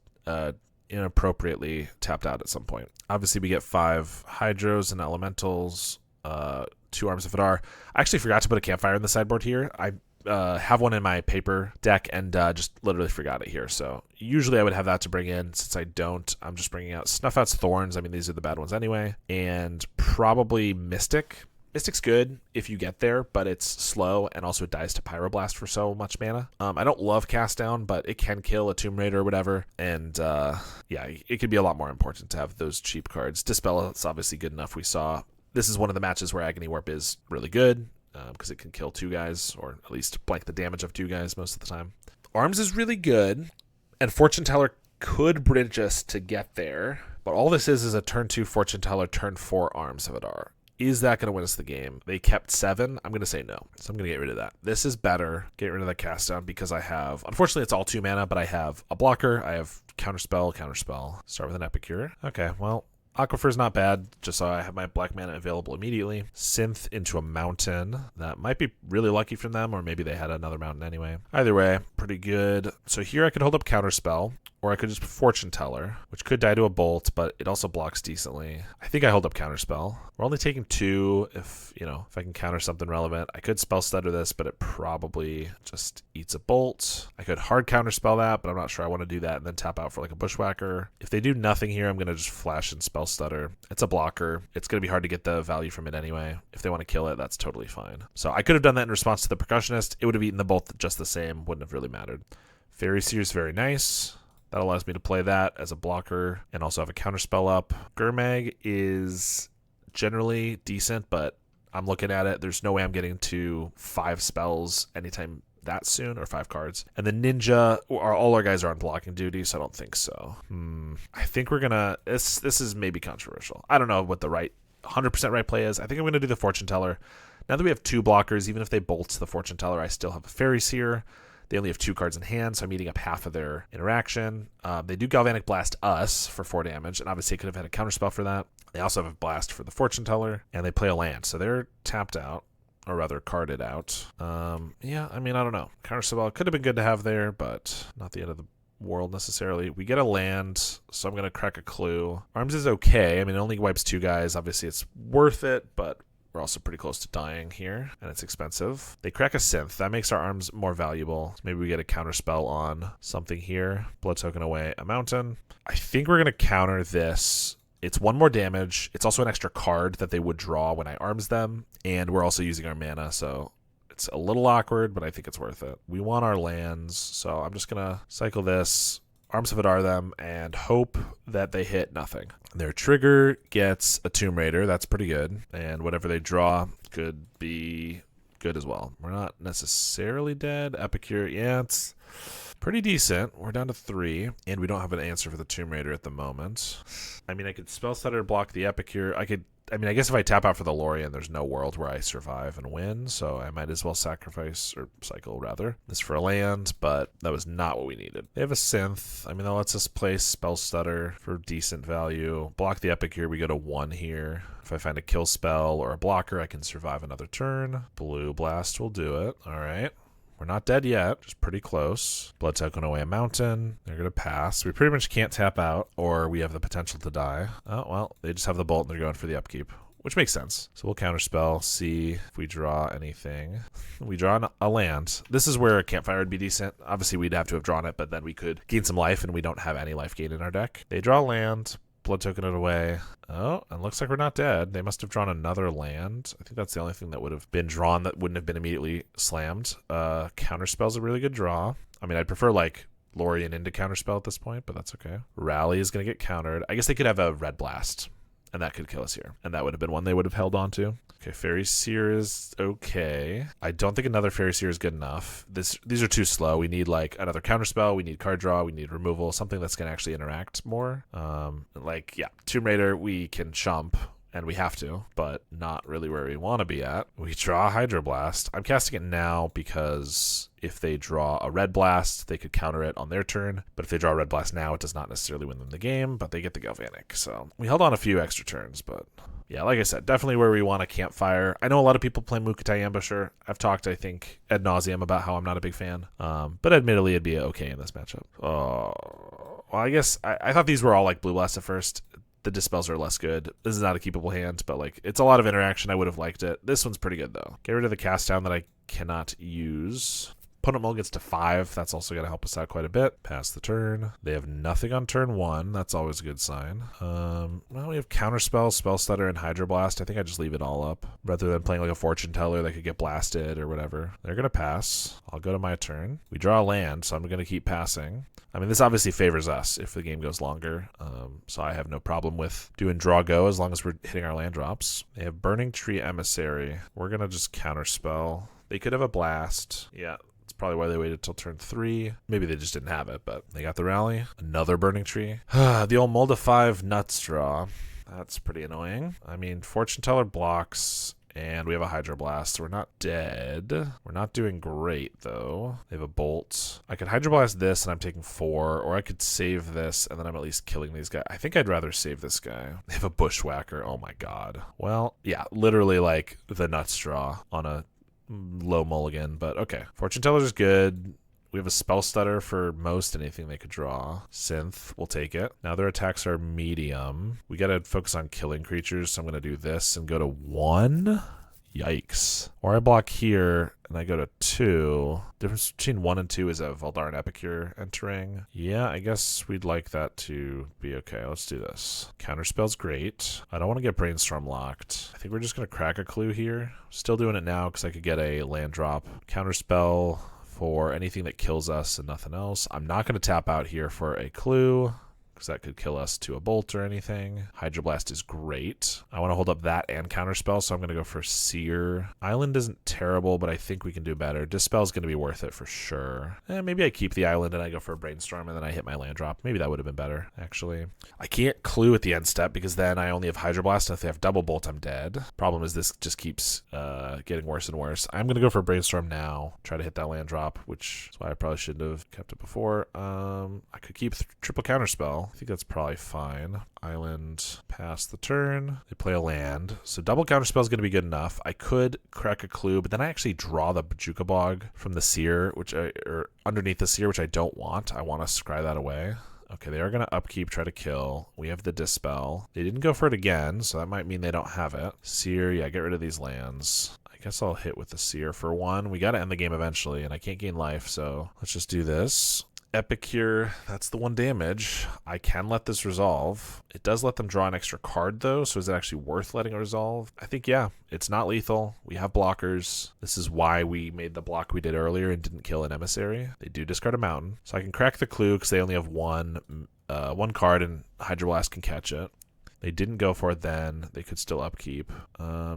inappropriately tapped out at some point. Obviously, we get 5 Hydros and Elementals, 2 Arms of Hadar. I actually forgot to put a Campfire in the sideboard here. I have one in my paper deck and just literally forgot it here. So usually I would have that to bring in. Since I don't, I'm just bringing out Snuff Out's Thorns. I mean, these are the bad ones anyway. And probably Mystic. Mystic's good if you get there, but it's slow, and also it dies to Pyroblast for so much mana. I don't love Cast Down, but it can kill a Tomb Raider or whatever, and yeah, it could be a lot more important to have those cheap cards. Dispel is obviously good enough. We saw this is one of the matches where Agony Warp is really good, because it can kill 2 guys, or at least blank the damage of 2 guys most of the time. Arms is really good, and Fortune Teller could bridge us to get there, but all this is a turn 2 Fortune Teller, turn 4 Arms of Hadar. Is that going to win us the game? They kept 7. I'm going to say no. So I'm going to get rid of that. This is better. Get rid of the cast down because I have, unfortunately, it's all 2 mana, but I have a blocker. I have counterspell. Start with an Epicure. Okay, well, Aquifer's not bad, just so I have my black mana available immediately. Synth into a mountain. That might be really lucky from them, or maybe they had another mountain anyway. Either way, pretty good. So here I could hold up Counterspell, or I could just Fortune Teller, which could die to a Bolt, but it also blocks decently. I think I hold up Counterspell. We're only taking 2 if I can counter something relevant. I could Spell Stutter this, but it probably just eats a Bolt. I could hard Counterspell that, but I'm not sure I want to do that and then tap out for like a Bushwhacker. If they do nothing here, I'm going to just flash and Spell Stutter. It's a blocker. It's going to be hard to get the value from it anyway. If they want to kill it, that's totally fine. So I could have done that in response to the Percussionist. It would have eaten the Bolt just the same. Wouldn't have really mattered. Fairy Seer is very nice. That allows me to play that as a blocker and also have a counterspell up. Gurmag is generally decent, but I'm looking at it. There's no way I'm getting to 5 spells anytime that soon, or 5 cards. And the Ninja, all our guys are on blocking duty, so I don't think so. I think we're gonna, this is maybe controversial. I don't know what the 100% right play is. I think I'm gonna do the Fortune Teller. Now that we have 2 blockers, even if they bolt the Fortune Teller, I still have a Fairy Seer. They only have 2 cards in hand, so I'm eating up half of their interaction. They do Galvanic Blast us for 4 damage, and obviously could have had a counterspell for that. They also have a Blast for the Fortune Teller, and they play a land, so they're tapped out, or rather carded out. Yeah, I mean, I don't know. Counterspell could have been good to have there, but not the end of the world necessarily. We get a land, so I'm going to crack a clue. Arms is okay. I mean, it only wipes 2 guys. Obviously, it's worth it, but we're also pretty close to dying here, and it's expensive. They crack a synth. That makes our arms more valuable. So maybe we get a counter spell on something here. Blood token away a mountain. I think we're going to counter this. It's 1 more damage. It's also an extra card that they would draw when I arms them, and we're also using our mana, so it's a little awkward, but I think it's worth it. We want our lands, so I'm just going to cycle this, Arms of Adar them, and hope that they hit nothing. Their trigger gets a Tomb Raider. That's pretty good. And whatever they draw could be good as well. We're not necessarily dead. Epicure, yeah, it's pretty decent. We're down to 3, and we don't have an answer for the Tomb Raider at the moment. I mean, I could Spell Stutter block the Epicure. I guess if I tap out for the Lorien, there's no world where I survive and win, so I might as well sacrifice, or cycle rather, this for a land, but that was not what we needed. They have a synth. I mean, that lets us place Spell Stutter for decent value. Block the Epicure, we go to 1 here. If I find a kill spell or a blocker, I can survive another turn. Blue Blast will do it. All right. We're not dead yet, just pretty close. Blood token away a mountain. They're going to pass. We pretty much can't tap out, or we have the potential to die. Oh, well, they just have the bolt and they're going for the upkeep, which makes sense. So we'll counterspell, see if we draw anything. We draw a land. This is where a campfire would be decent. Obviously, we'd have to have drawn it, but then we could gain some life, and we don't have any life gain in our deck. They draw land. Blood token it away. Oh, and looks like we're not dead. They must have drawn another land. I think that's the only thing that would have been drawn that wouldn't have been immediately slammed. Counterspell's a really good draw. I mean, I'd prefer like Lorien into counterspell at this point, but that's okay. Rally is going to get countered. I guess they could have a red blast, and that could kill us here. And that would have been one they would have held on to. Okay, Fairy Seer is okay. I don't think another Fairy Seer is good enough. These are too slow. We need like another counterspell. We need card draw. We need removal. Something that's going to actually interact more. Tomb Raider, we can chump, and we have to, but not really where we want to be at. We draw Hydroblast. I'm casting it now because if they draw a Red Blast, they could counter it on their turn. But if they draw a Red Blast now, it does not necessarily win them the game, but they get the Galvanic. So we held on a few extra turns, but yeah, like I said, definitely where we want a campfire. I know a lot of people play Mukotai Ambusher. I've talked, I think, ad nauseum about how I'm not a big fan. But admittedly, it'd be okay in this matchup. Well, I guess I thought these were all like Blue Blast at first. The Dispels are less good. This is not a keepable hand, but like it's a lot of interaction. I would have liked it. This one's pretty good, though. Get rid of the cast down that I cannot use. Opponent mull gets to 5. That's also going to help us out quite a bit. Pass the turn. They have nothing on turn 1. That's always a good sign. Well, we have Counterspell, Spell Stutter, and Hydroblast. I think I just leave it all up rather than playing like a Fortune Teller that could get blasted or whatever. They're going to pass. I'll go to my turn. We draw a land, so I'm going to keep passing. I mean, this obviously favors us if the game goes longer, so I have no problem with doing draw go as long as we're hitting our land drops. They have Burning Tree Emissary. We're going to just Counterspell. They could have a blast. Yeah. Probably why they waited till turn 3. Maybe they just didn't have it, but they got the rally. Another Burning Tree. The old Molda 5 Nuts draw. That's pretty annoying. I mean, Fortune Teller blocks, and we have a Hydroblast. We're not dead. We're not doing great, though. They have a Bolt. I could Hydroblast this, and I'm taking 4, or I could save this, and then I'm at least killing these guys. I think I'd rather save this guy. They have a Bushwhacker. Oh, my God. Well, yeah, literally like the Nuts draw on a low mulligan, but okay. Fortune Teller is good. We have a Spell Stutter for most anything they could draw. Synth, we'll take it. Now their attacks are medium. We gotta focus on killing creatures, so I'm gonna do this and go to 1. Yikes. Or I block here and I go to 2. Difference between 1 and 2 is a Valdaran Epicure entering. Yeah, I guess we'd like that to be okay. Let's do this. Counterspell's great. I don't want to get Brainstorm locked. I think we're just going to crack a clue here. Still doing it now because I could get a land drop. Counterspell for anything that kills us and nothing else. I'm not going to tap out here for a clue, because that could kill us to a bolt or anything. Hydroblast is great. I want to hold up that and Counterspell, so I'm going to go for Seer. Island isn't terrible, but I think we can do better. Dispel is going to be worth it for sure. Maybe I keep the Island and I go for a Brainstorm, and then I hit my land drop. Maybe that would have been better, actually. I can't clue at the end step, because then I only have Hydroblast, and if they have Double Bolt, I'm dead. Problem is this just keeps getting worse and worse. I'm going to go for a Brainstorm now, try to hit that land drop, which is why I probably shouldn't have kept it before. I could keep triple Counterspell. Dispel. I think that's probably fine. Island, pass the turn. They play a land. So double Counterspell is going to be good enough. I could crack a clue, but then I actually draw the Bajuka Bog from the Seer, or underneath the Seer, which I don't want. I want to scry that away. Okay, they are going to upkeep, try to kill. We have the Dispel. They didn't go for it again, so that might mean they don't have it. Seer, yeah, get rid of these lands. I guess I'll hit with the Seer for 1. We got to end the game eventually, and I can't gain life, so let's just do this. Epicure, that's the 1 damage. I can let this resolve. It does let them draw an extra card, though, so is it actually worth letting it resolve? I think, yeah. It's not lethal. We have blockers. This is why we made the block we did earlier and didn't kill an emissary. They do discard a mountain. So I can crack the clue because they only have one card, and Hydroblast can catch it. They didn't go for it then. They could still upkeep.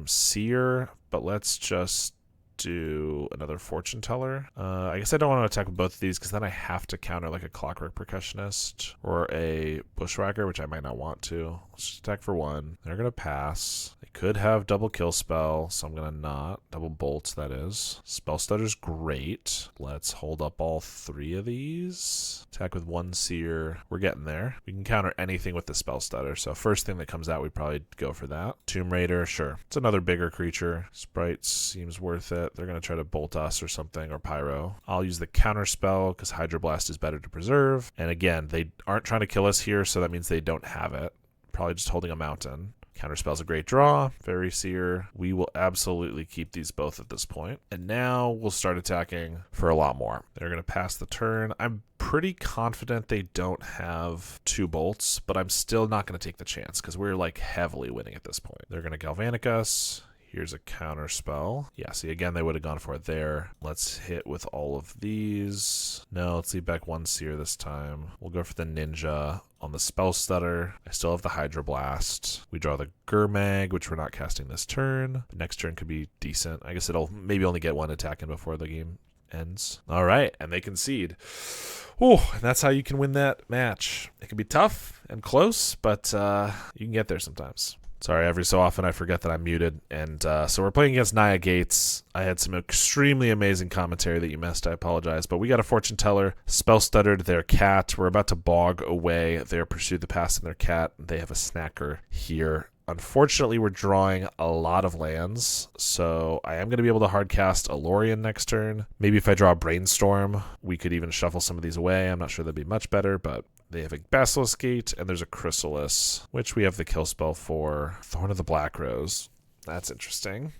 Seer, but let's just do another Fortune Teller. I guess I don't want to attack with both of these because then I have to counter like a Clockwork Percussionist or a Bushwhacker, which I might not want to. Let's just attack for 1. They're going to pass. They could have double kill spell, so I'm going to not. Double bolts, that is. Spell Stutter's great. Let's hold up all 3 of these. Attack with 1 Seer. We're getting there. We can counter anything with the Spell Stutter, so first thing that comes out, we probably go for that. Tomb Raider, sure. It's another bigger creature. Sprite seems worth it. They're going to try to bolt us or something, or Pyro. I'll use the counter spell because Hydroblast is better to preserve. And again, they aren't trying to kill us here, so that means they don't have it. Probably just holding a mountain. Counterspell's a great draw. Fairy Seer. We will absolutely keep these both at this point. And now we'll start attacking for a lot more. They're going to pass the turn. I'm pretty confident they don't have 2 bolts, but I'm still not going to take the chance because we're like heavily winning at this point. They're going to Galvanic us. Here's a counter spell. Yeah, see, again, they would have gone for it there. Let's hit with all of these. No, let's leave back 1 Seer this time. We'll go for the Ninja on the Spell Stutter. I still have the Hydroblast. We draw the Gurmag, which we're not casting this turn. But next turn could be decent. I guess it'll maybe only get 1 attack in before the game ends. All right, and they concede. Oh, and that's how you can win that match. It can be tough and close, but you can get there sometimes. Sorry, every so often I forget that I'm muted. And so we're playing against Naya Gates. I had some extremely amazing commentary that you missed. I apologize. But we got a Fortune Teller, Spell Stuttered their cat. We're about to bog away their Pursue the Past and their cat. They have a Snacker here. Unfortunately, we're drawing a lot of lands, so I am going to be able to hardcast a Lorien next turn. Maybe if I draw a Brainstorm, we could even shuffle some of these away. I'm not sure that'd be much better, but they have a Basilisk Gate, and there's a Chrysalis, which we have the kill spell for. Thorn of the Black Rose. That's interesting.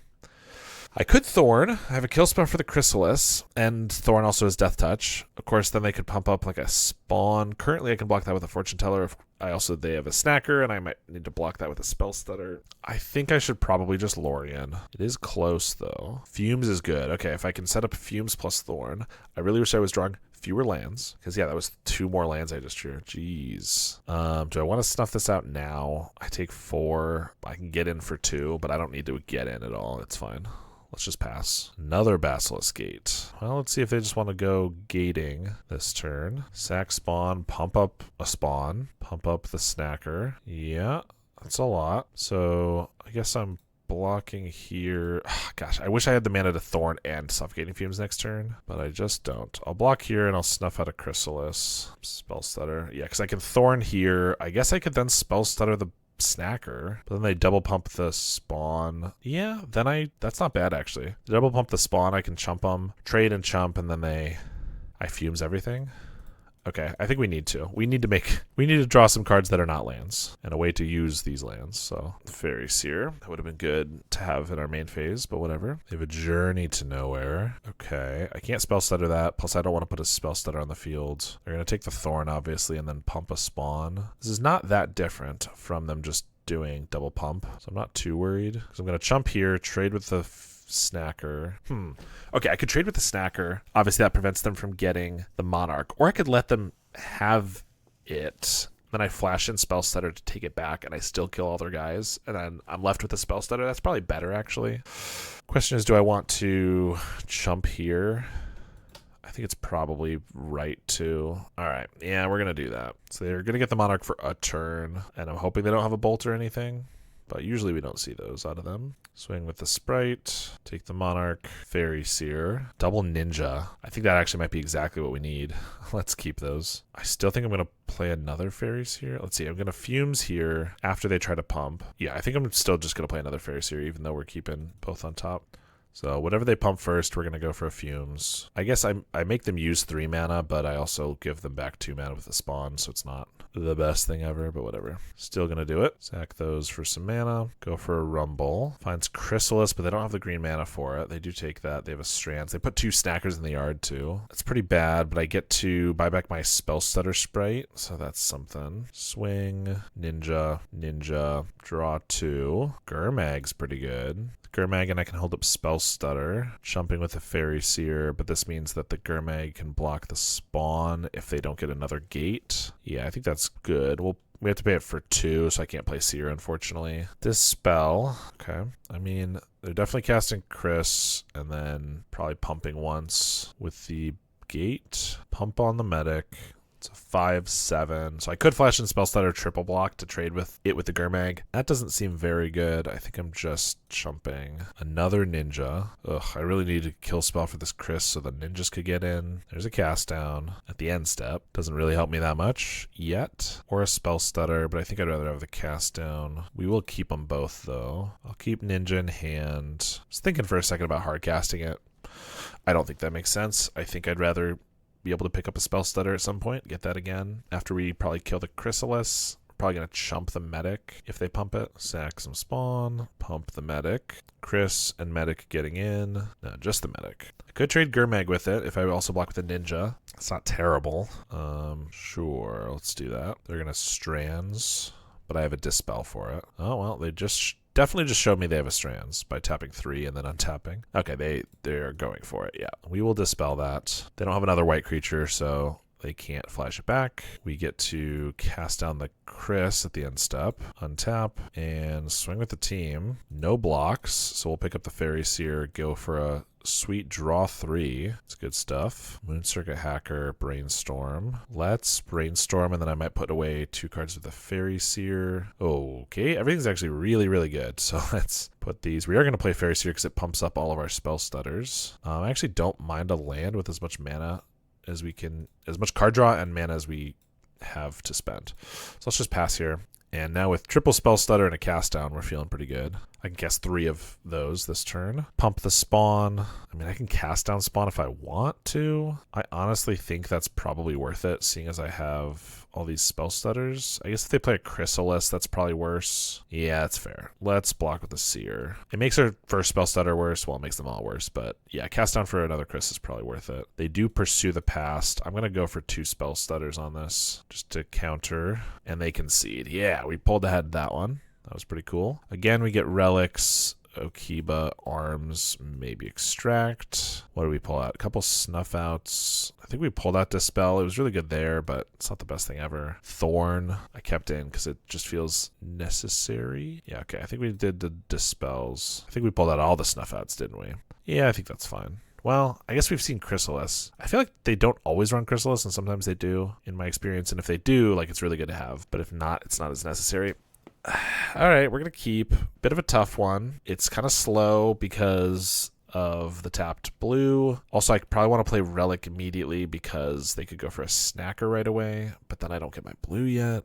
I could Thorn. I have a kill spell for the Chrysalis, and Thorn also has Death Touch. Of course, then they could pump up like a Spawn. Currently, I can block that with a Fortune Teller. They have a Snacker, and I might need to block that with a Spell Stutter. I think I should probably just Lorien. It is close, though. Fumes is good. Okay, if I can set up Fumes plus Thorn. I really wish I was drawing fewer lands, because yeah, that was 2 more lands I just drew. Jeez. Do I want to snuff this out now? I take 4. I can get in for 2, but I don't need to get in at all. It's fine. Let's just pass. Another Basilisk Gate. Well, let's see if they just want to go gating this turn. Sack Spawn, pump up a Spawn, pump up the Snacker. Yeah, that's a lot. So I guess I'm blocking here. Gosh, I wish I had the mana to Thorn and Suffocating Fumes next turn, but I just don't. I'll block here and I'll snuff out a Chrysalis. Spell Stutter. Yeah, because I can Thorn here. I guess I could then Spell Stutter the Snacker, but then they double pump the Spawn. Yeah, then that's not bad actually. Double pump the Spawn, I can chump them, trade and chump, and then I Fumes everything. Okay, I think we need to. We need to draw some cards that are not lands, and a way to use these lands. So, Fairy Seer. That would have been good to have in our main phase, but whatever. They have a Journey to Nowhere. Okay, I can't Spell Stutter that, plus I don't want to put a Spell Stutter on the field. They're going to take the Thorn, obviously, and then pump a Spawn. This is not that different from them just doing double pump, so I'm not too worried. So I'm going to chump here, trade with the Snacker. Okay, I could trade with the Snacker. Obviously, that prevents them from getting the Monarch. Or I could let them have it. Then I flash in Spell Stutter to take it back, and I still kill all their guys. And then I'm left with the Spell Stutter. That's probably better, actually. Question is, do I want to chump here? I think it's probably right, too. All right. Yeah, we're going to do that. So they're going to get the Monarch for a turn. And I'm hoping they don't have a Bolt or anything. but usually we don't see those out of them. Swing with the Sprite, take the Monarch, Fairy Seer, double Ninja. I think that actually might be exactly what we need. Let's keep those. I still think I'm going to play another Fairy Seer. Let's see, I'm going to Fumes here after they try to pump. Yeah, I think I'm still just going to play another Fairy Seer, even though we're keeping both on top. So whatever they pump first, we're going to go for a Fumes. I guess I make them use 3 mana, but I also give them back 2 mana with the spawn, so it's not the best thing ever, but whatever. Still going to do it. Sack those for some mana. Go for a Rumble. Finds Chrysalis, but they don't have the green mana for it. They do take that. They have a Strands. They put 2 Snackers in the yard, too. That's pretty bad, but I get to buy back my Spell Stutter Sprite, so that's something. Swing, Ninja, Ninja, draw 2. Gurmag's pretty good. Gurmag, and I can hold up Spell Stutter, jumping with a Fairy Seer, but this means that the Gurmag can block the spawn if they don't get another gate. Yeah, I think that's good. We have to pay it for 2, so I can't play Seer, unfortunately. Dispel. Okay. I mean, they're definitely casting Chris, and then probably pumping once with the gate. Pump on the Medic. It's a 5/7. So I could flash in Spell Stutter triple block to trade with it with the Gurmag. That doesn't seem very good. I think I'm just chumping. Another Ninja. Ugh, I really need to kill spell for this Chris so the ninjas could get in. There's a cast down at the end step. Doesn't really help me that much yet. Or a Spell Stutter, but I think I'd rather have the cast down. We will keep them both though. I'll keep Ninja in hand. I was thinking for a second about hard casting it. I don't think that makes sense. I think I'd rather be able to pick up a Spell Stutter at some point, get that again after we probably kill the Chrysalis. We're probably going to chump the Medic if they pump it. Sack some spawn, pump the Medic. Chris and Medic getting in. No, just the Medic. I could trade Gurmag with it if I also block with a Ninja. It's not terrible. Sure, let's do that. They're going to Strands, but I have a Dispel for it. Oh, well, they definitely just showed me they have a Strands by tapping 3 and then untapping. Okay, they're going for it, yeah. We will Dispel that. They don't have another white creature, so they can't flash it back. We get to cast down the Chris at the end step, untap, and swing with the team. No blocks, so we'll pick up the Fairy Seer, go for a sweet draw 3. It's good stuff. Moon Circuit Hacker, Brainstorm. Let's Brainstorm, and then I might put away 2 cards with the Fairy Seer. Okay, everything's actually really, really good. So let's put these. We are going to play Fairy Seer because it pumps up all of our Spell Stutters. I actually don't mind a land with as much mana as we can, as much card draw and mana as we have to spend. So let's just pass here. And now with triple Spell Stutter and a cast down, we're feeling pretty good. I can cast 3 of those this turn. Pump the spawn. I mean, I can cast down spawn if I want to. I honestly think that's probably worth it, seeing as I have all these Spell Stutters. I guess if they play a Chrysalis, that's probably worse. Yeah, that's fair. Let's block with the Seer. It makes our first Spell Stutter worse. Well, it makes them all worse, but yeah, cast down for another Chris is probably worth it. They do Pursue the Past. I'm going to go for 2 Spell Stutters on this just to counter, and they concede. Yeah, we pulled ahead that one. That was pretty cool. Again, we get Relics, Okiba, Arms, maybe Extract. What do we pull out? A couple Snuff Outs. I think we pulled out Dispel. It was really good there, but it's not the best thing ever. Thorn, I kept in because it just feels necessary. Yeah, okay. I think we did the Dispels. I think we pulled out all the Snuff Outs, didn't we? Yeah, I think that's fine. Well, I guess we've seen Chrysalis. I feel like they don't always run Chrysalis, and sometimes they do, in my experience. And if they do, like, it's really good to have. But if not, it's not as necessary. All right, we're going to keep. Bit of a tough one. It's kind of slow because of the tapped blue. Also, I probably want to play Relic immediately because they could go for a Snacker right away, but then I don't get my blue yet.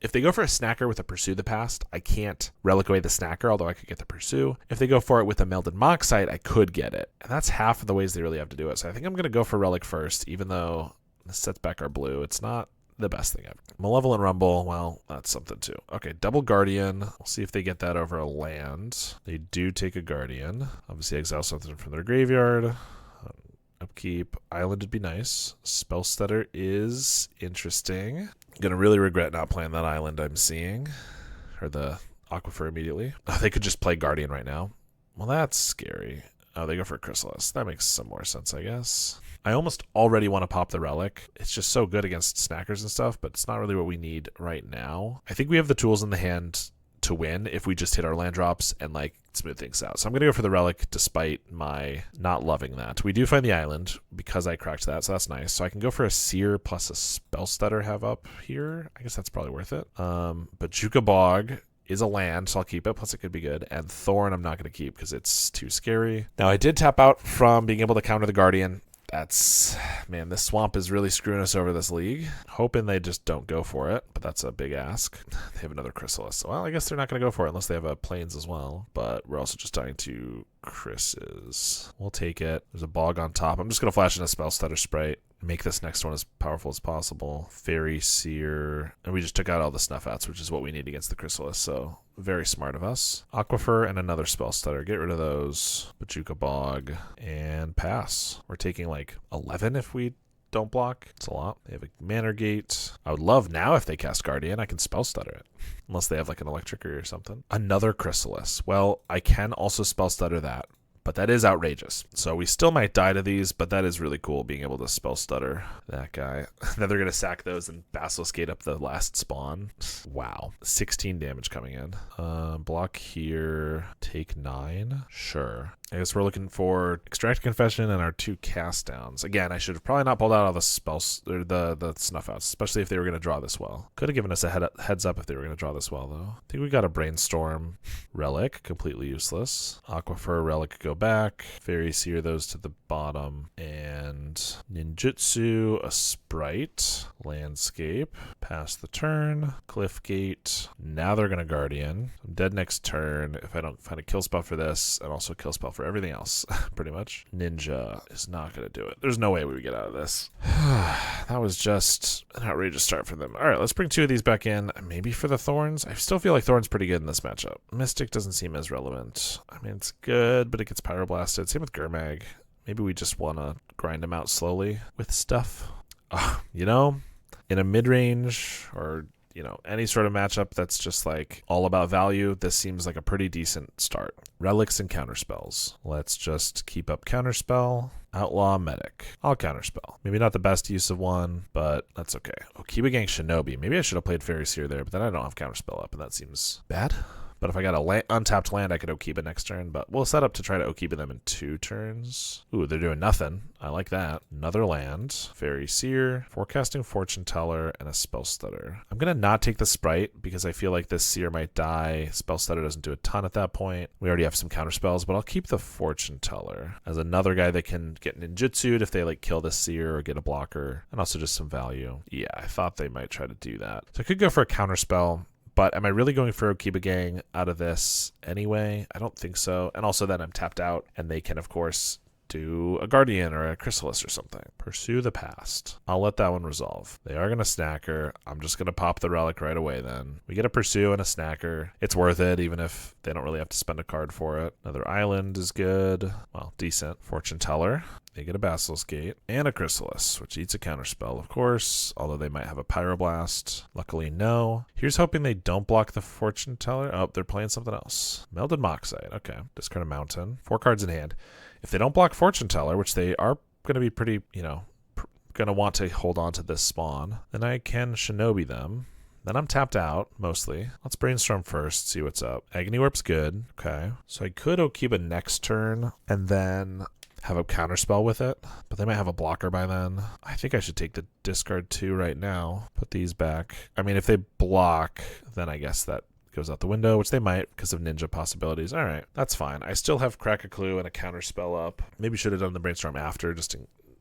If they go for a Snacker with a Pursue the Past, I can't Relic away the Snacker, although I could get the Pursue. If they go for it with a Melded Moxite, I could get it. And that's half of the ways they really have to do it. So I think I'm going to go for Relic first, even though this sets back our blue. It's not the best thing ever. Malevolent Rumble, well, that's something too. Okay, double Guardian. We'll see if they get that over a land. They do take a Guardian. Obviously exile something from their graveyard. Upkeep. Island would be nice. Spell Stutter is interesting. I'm gonna really regret not playing that island I'm seeing. Or the Aquifer immediately. Oh, they could just play Guardian right now. Well, that's scary. Oh, they go for Chrysalis. That makes some more sense, I guess. I almost already want to pop the Relic. It's just so good against Snackers and stuff, but it's not really what we need right now. I think we have the tools in the hand to win if we just hit our land drops and, like, smooth things out. So I'm going to go for the Relic despite my not loving that. We do find the island because I cracked that, so that's nice. So I can go for a Seer plus a Spell Stutter have up here. I guess that's probably worth it. But Juka Bog is a land, so I'll keep it, plus it could be good. And Thorn I'm not going to keep because it's too scary. Now, I did tap out from being able to counter the Guardian. Man, this swamp is really screwing us over this league. Hoping they just don't go for it, but that's a big ask. They have another Chrysalis. Well, I guess they're not going to go for it unless they have a Plains as well. But we're also just dying to Chris's. We'll take it. There's a Bog on top. I'm just going to flash in a Spell Stutter Sprite. Make this next one as powerful as possible. Fairy Seer. And we just took out all the Snuff Outs, which is what we need against the Chrysalis. So very smart of us. Aquifer and another Spell Stutter. Get rid of those. Bajuka Bog. And pass. We're taking like 11 if we don't block. It's a lot. They have a Manor Gate. I would love now if they cast Guardian, I can Spell Stutter it. Unless they have like an Electric or something. Another Chrysalis. Well, I can also Spell Stutter that. But that is outrageous. So we still might die to these, but that is really cool being able to Spell Stutter that guy. Then they're going to sack those and Basilisk Gate up the last spawn. Wow. 16 damage coming in. Block here. Take 9. Sure. I guess we're looking for Extract Confession and our 2 cast downs. Again, I should have probably not pulled out all the spells or the Snuff Outs, especially if they were going to draw this well. Could have given us a heads up if they were going to draw this well, though. I think we got a Brainstorm. Relic, completely useless. Aquifer, Relic, go back. Fairy Seer, those to the bottom. And Ninjutsu, a Sprite. Landscape. Pass the turn. Cliff Gate. Now they're going to Guardian. I'm dead next turn if I don't find a kill spell for this, and also kill spell for everything else, pretty much. Ninja is not going to do it. There's no way we would get out of this. That was just an outrageous start for them. All right, let's bring 2 of these back in. Maybe for the Thorns. I still feel like Thorn's pretty good in this matchup. Mystic doesn't seem as relevant. I mean, it's good, but it gets Pyroblasted. Same with Gurmag. Maybe we just want to grind him out slowly with stuff. You know, in a mid-range or any sort of matchup that's just like all about value, this seems like a pretty decent start. Relics and counterspells. Let's just keep up counterspell. Outlaw Medic. I'll counterspell. Maybe not the best use of one, but that's okay. Okiba Gang Shinobi. Maybe I should have played Fairy Seer there, but then I don't have counterspell up, and that seems bad. But if I got a untapped land, I could Okiba next turn. But we'll set up to try to Okiba them in 2 turns. Ooh, they're doing nothing. I like that. Another land. Fairy Seer, Forecasting Fortune Teller, and a Spell Stutter. I'm going to not take the Sprite because I feel like this Seer might die. Spell Stutter doesn't do a ton at that point. We already have some counter spells, but I'll keep the Fortune Teller as another guy that can get ninjutsu'd if they like kill the Seer or get a blocker, and also just some value. Yeah, I thought they might try to do that. So I could go for a counter spell. But am I really going for Okiba Gang out of this anyway? I don't think so. And also then I'm tapped out, and they can, of course, do a Guardian or a Chrysalis or something. Pursue the Past. I'll let that one resolve. They are going to Snacker. I'm just going to pop the Relic right away then. We get a Pursue and a Snacker. It's worth it, even if they don't really have to spend a card for it. Another Island is good. Well, decent. Fortune Teller. They get a Basilisk Gate and a Chrysalis, which eats a counterspell, of course, although they might have a Pyroblast. Luckily, no. Here's hoping they don't block the Fortune Teller. Oh, they're playing something else. Melded Moxite. Okay. Discard a Mountain. 4 cards in hand. If they don't block Fortune Teller, which they are going to be pretty, going to want to hold on to this spawn, then I can Shinobi them. Then I'm tapped out, mostly. Let's Brainstorm first, see what's up. Agony Warp's good. Okay. So I could Okiba next turn, and then have a counterspell with it, but they might have a blocker by then. I think I should take the discard 2 right now. Put these back. I mean, if they block, then I guess that goes out the window, which they might because of ninja possibilities. All right, that's fine. I still have Crack a Clue and a counterspell up. Maybe should have done the Brainstorm after,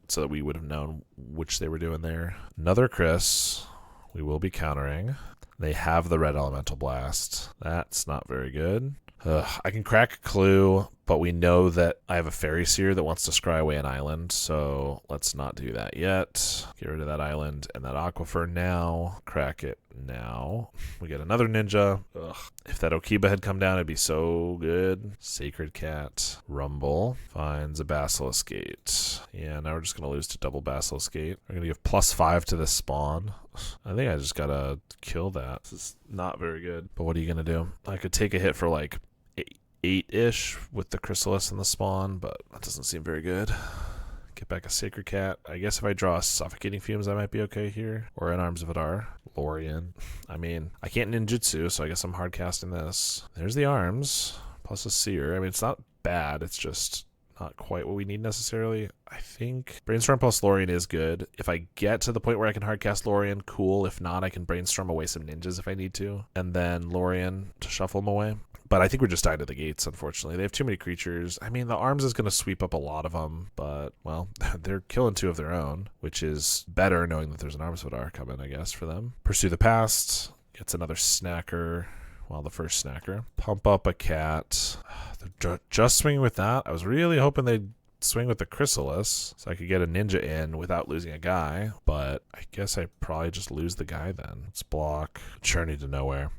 so that we would have known which they were doing there. Another Chris. We will be countering. They have the Red Elemental Blast. That's not very good. I can Crack a Clue, but we know that I have a Fairy Seer that wants to scry away an island, so let's not do that yet. Get rid of that island and that Aquifer now. Crack it now. We get another ninja. Ugh. If that Okiba had come down, it'd be so good. Sacred Cat. Rumble. Finds a Basilisk Gate. Yeah, now we're just going to lose to double Basilisk Gate. We're going to give +5 to this spawn. I think I just got to kill that. This is not very good. But what are you going to do? I could take a hit for like 8-ish with the Chrysalis and the spawn, but that doesn't seem very good. Get back a Sacred Cat. I guess if I draw Suffocating Fumes, I might be okay here. Or in Arms of Adar. Lorien. I mean, I can't ninjutsu, so I guess I'm hard casting this. There's the Arms, plus a Seer. I mean, it's not bad. It's just not quite what we need necessarily. I think Brainstorm plus Lorien is good. If I get to the point where I can hardcast Lorien, cool. If not, I can Brainstorm away some ninjas if I need to, and then Lorien to shuffle them away. But I think we're just dying to the gates, unfortunately. They have too many creatures. I mean, the arms is going to sweep up a lot of them, but, well, they're killing 2 of their own, which is better knowing that there's an Arms Vidar coming, I guess, for them. Pursue the Past. Gets another snacker. Well, the first snacker. Pump up a cat. They're just swinging with that. I was really hoping they'd swing with the Chrysalis so I could get a ninja in without losing a guy, but I guess I probably just lose the guy then. Let's block. Journey to Nowhere.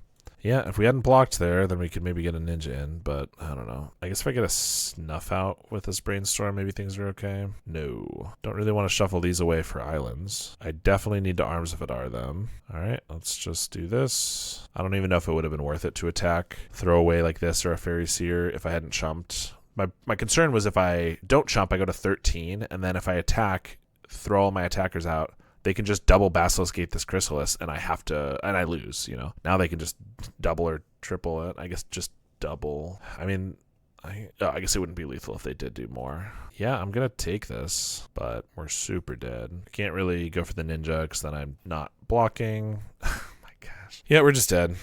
Yeah, if we hadn't blocked there, then we could maybe get a ninja in, but I don't know. I guess if I get a snuff out with this Brainstorm, maybe things are okay. No. Don't really want to shuffle these away for islands. I definitely need to Arms Vidar them. All right, let's just do this. I don't even know if it would have been worth it to attack, throw away like this or a Fairy Seer if I hadn't chumped. My concern was if I don't chump, I go to 13, and then if I attack, throw all my attackers out, they can just double Basilisk Gate this Chrysalis, and I lose, you know. Now they can just double or triple it. I guess just double. I mean, I guess it wouldn't be lethal if they did do more. Yeah, I'm going to take this, but we're super dead. I can't really go for the ninja because then I'm not blocking. Oh my gosh. Yeah, we're just dead.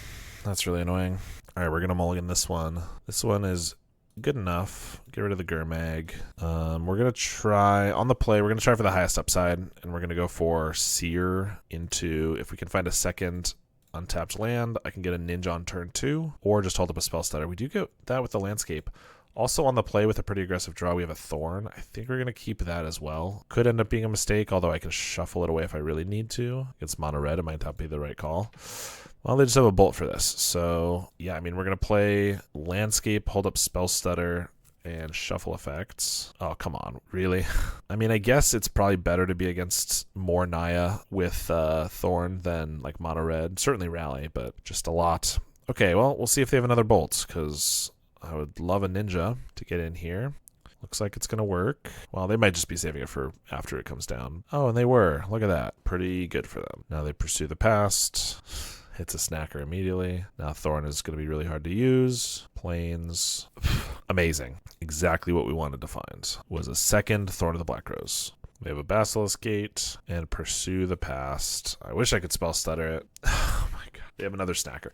That's really annoying. All right, we're going to mulligan this one. This one is good enough. Get rid of the Gurmag. We're going to try, on the play, we're going to try for the highest upside, and we're going to go for Seer into, if we can find a second untapped land, I can get a ninja on turn 2, or just hold up a spell stutter. We do get that with the landscape. Also on the play with a pretty aggressive draw, we have a Thorn. I think we're going to keep that as well. Could end up being a mistake, although I can shuffle it away if I really need to. Against mono red, it might not be the right call. Well, they just have a bolt for this. So, yeah, I mean, we're going to play Landscape, hold up Spell Stutter, and Shuffle Effects. Oh, come on. Really? I mean, I guess it's probably better to be against more Naya with Thorn than, like, Mono Red. Certainly Rally, but just a lot. Okay, well, we'll see if they have another Bolt, because I would love a Ninja to get in here. Looks like it's going to work. Well, they might just be saving it for after it comes down. Oh, and they were. Look at that. Pretty good for them. Now they Pursue the Past. Hits a snacker immediately. Now Thorn is going to be really hard to use. Plains. Amazing. Exactly what we wanted to find. Was a second Thorn of the Black Rose. We have a Basilisk Gate and Pursue the Past. I wish I could spell stutter it. Oh my god. They have another snacker.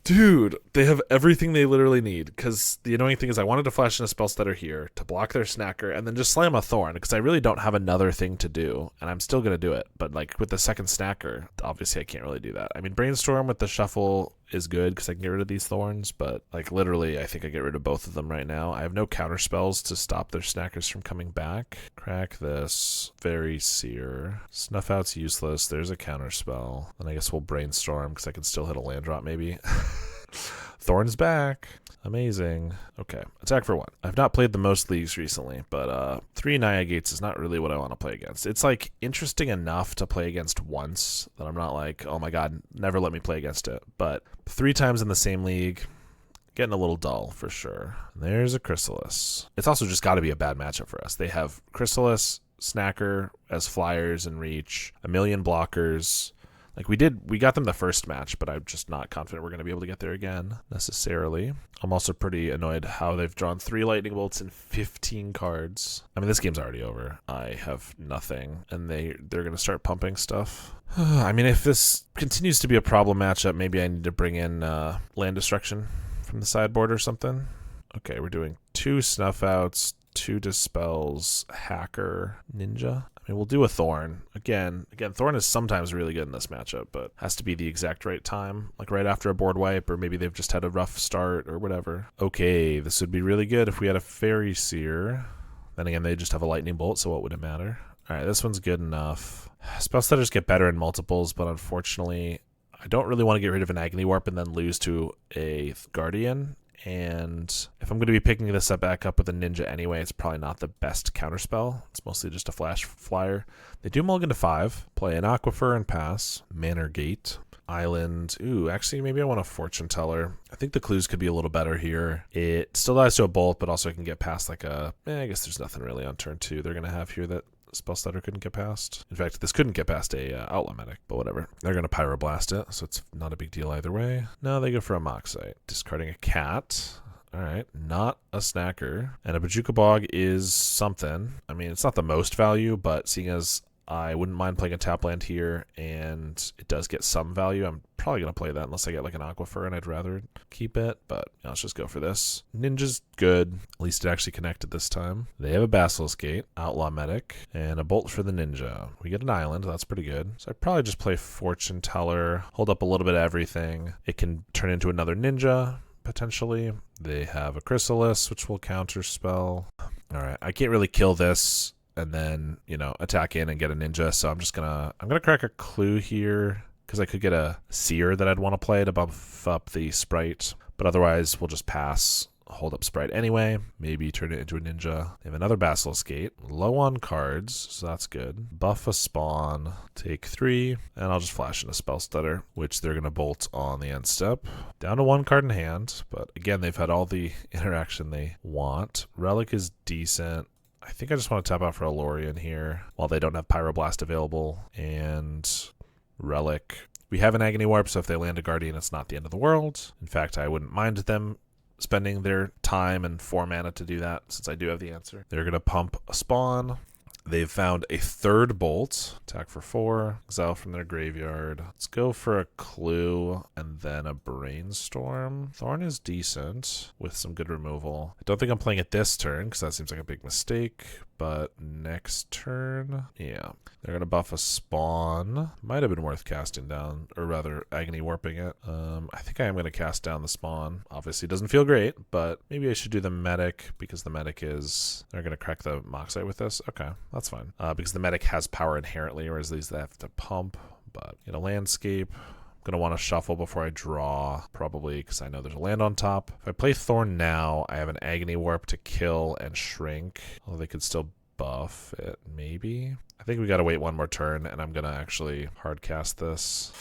Dude, they have everything they literally need, because the annoying thing is I wanted to flash in a spell stutter here to block their snacker and then just slam a Thorn, because I really don't have another thing to do, and I'm still going to do it. But like with the second snacker, obviously I can't really do that. I mean, Brainstorm with the shuffle is good because I can get rid of these Thorns, but like literally I think I get rid of both of them right now. I have no counter spells to stop their snackers from coming back. Crack this. Fairy Seer. Snuff Out's useless. There's a counter spell. And I guess we'll Brainstorm because I can still hit a land drop maybe. Thorn's back. Amazing. Okay, attack for 1. I've not played the most leagues recently, but 3 Naya Gates is not really what I want to play against. It's like interesting enough to play against once that I'm not like, oh my god, never let me play against it. But 3 times in the same league, getting a little dull for sure. And there's a Chrysalis. It's also just got to be a bad matchup for us. They have Chrysalis, Snacker as flyers and reach, a million blockers. Like we got them the first match, but I'm just not confident we're going to be able to get there again necessarily. I'm also pretty annoyed how they've drawn 3 lightning bolts and 15 cards. I mean, this game's already over. I have nothing, and they're going to start pumping stuff. I mean, if this continues to be a problem matchup, maybe I need to bring in land destruction from the sideboard or something. Okay, we're doing 2 snuff outs, 2 dispels, hacker, ninja. I mean, we'll do a Thorn. Again, Thorn is sometimes really good in this matchup, but has to be the exact right time, like right after a board wipe, or maybe they've just had a rough start or whatever. Okay, this would be really good if we had a Fairy Seer. Then again, they just have a Lightning Bolt, so what would it matter? All right, this one's good enough. Spell stutters get better in multiples, but unfortunately, I don't really want to get rid of an Agony Warp and then lose to a Guardian. And if I'm going to be picking this up back up with a ninja anyway, it's probably not the best counterspell. It's mostly just a flash flyer. They do mulligan to 5, play an Aquifer and pass, Manor Gate, Island. Ooh, actually, maybe I want a Fortune Teller. I think the clues could be a little better here. It still dies to a Bolt, but also I can get past like a, I guess there's nothing really on turn 2 they're going to have here that Spell Stutter couldn't get past. In fact, this couldn't get past a Outlaw Medic, but whatever. They're going to Pyroblast it, so it's not a big deal either way. No, they go for a Moxite. Discarding a cat. All right, not a snacker. And a Bojuka Bog is something. I mean, it's not the most value, but seeing as I wouldn't mind playing a tap land here, and it does get some value, I'm probably going to play that unless I get like an Aquifer, and I'd rather keep it, but let's just go for this. Ninja's good. At least it actually connected this time. They have a Basilisk Gate, Outlaw Medic, and a Bolt for the Ninja. We get an island. That's pretty good. So I'd probably just play Fortune Teller, hold up a little bit of everything. It can turn into another Ninja, potentially. They have a Chrysalis, which will counter spell. All right, I can't really kill this and then, you know, attack in and get a Ninja, so I'm gonna crack a Clue here, because I could get a Seer that I'd want to play to buff up the Sprite, but otherwise we'll just pass, hold up Sprite anyway, maybe turn it into a Ninja. They have another Basilisk Gate, low on cards, so that's good. Buff a Spawn, take 3, and I'll just flash in a Spell Stutter, which they're going to bolt on the end step. Down to 1 card in hand, but again, they've had all the interaction they want. Relic is decent. I think I just want to tap out for a Lorien here while they don't have Pyroblast available, and Relic. We have an Agony Warp, so if they land a Guardian, it's not the end of the world. In fact, I wouldn't mind them spending their time and 4 mana to do that, since I do have the answer. They're going to pump a Spawn. They've found a 3rd Bolt. Attack for 4. Exile from their graveyard. Let's go for a Clue and then a Brainstorm. Thorn is decent with some good removal. I don't think I'm playing it this turn because that seems like a big mistake. But next turn, yeah. They're going to buff a Spawn. Might have been worth casting down, or rather Agony Warping it. I think I am going to cast down the Spawn. Obviously it doesn't feel great, but maybe I should do the Medic, because the Medic is... They're going to crack the Moxite with this? Okay, that's fine. Because the Medic has power inherently, whereas these they have to pump. But in a landscape... Gonna want to shuffle before I draw, probably because I know there's a land on top. If I play Thorn now, I have an Agony Warp to kill and shrink. Although they could still buff it, maybe. I think we gotta wait 1 more turn, and I'm gonna actually hard cast this.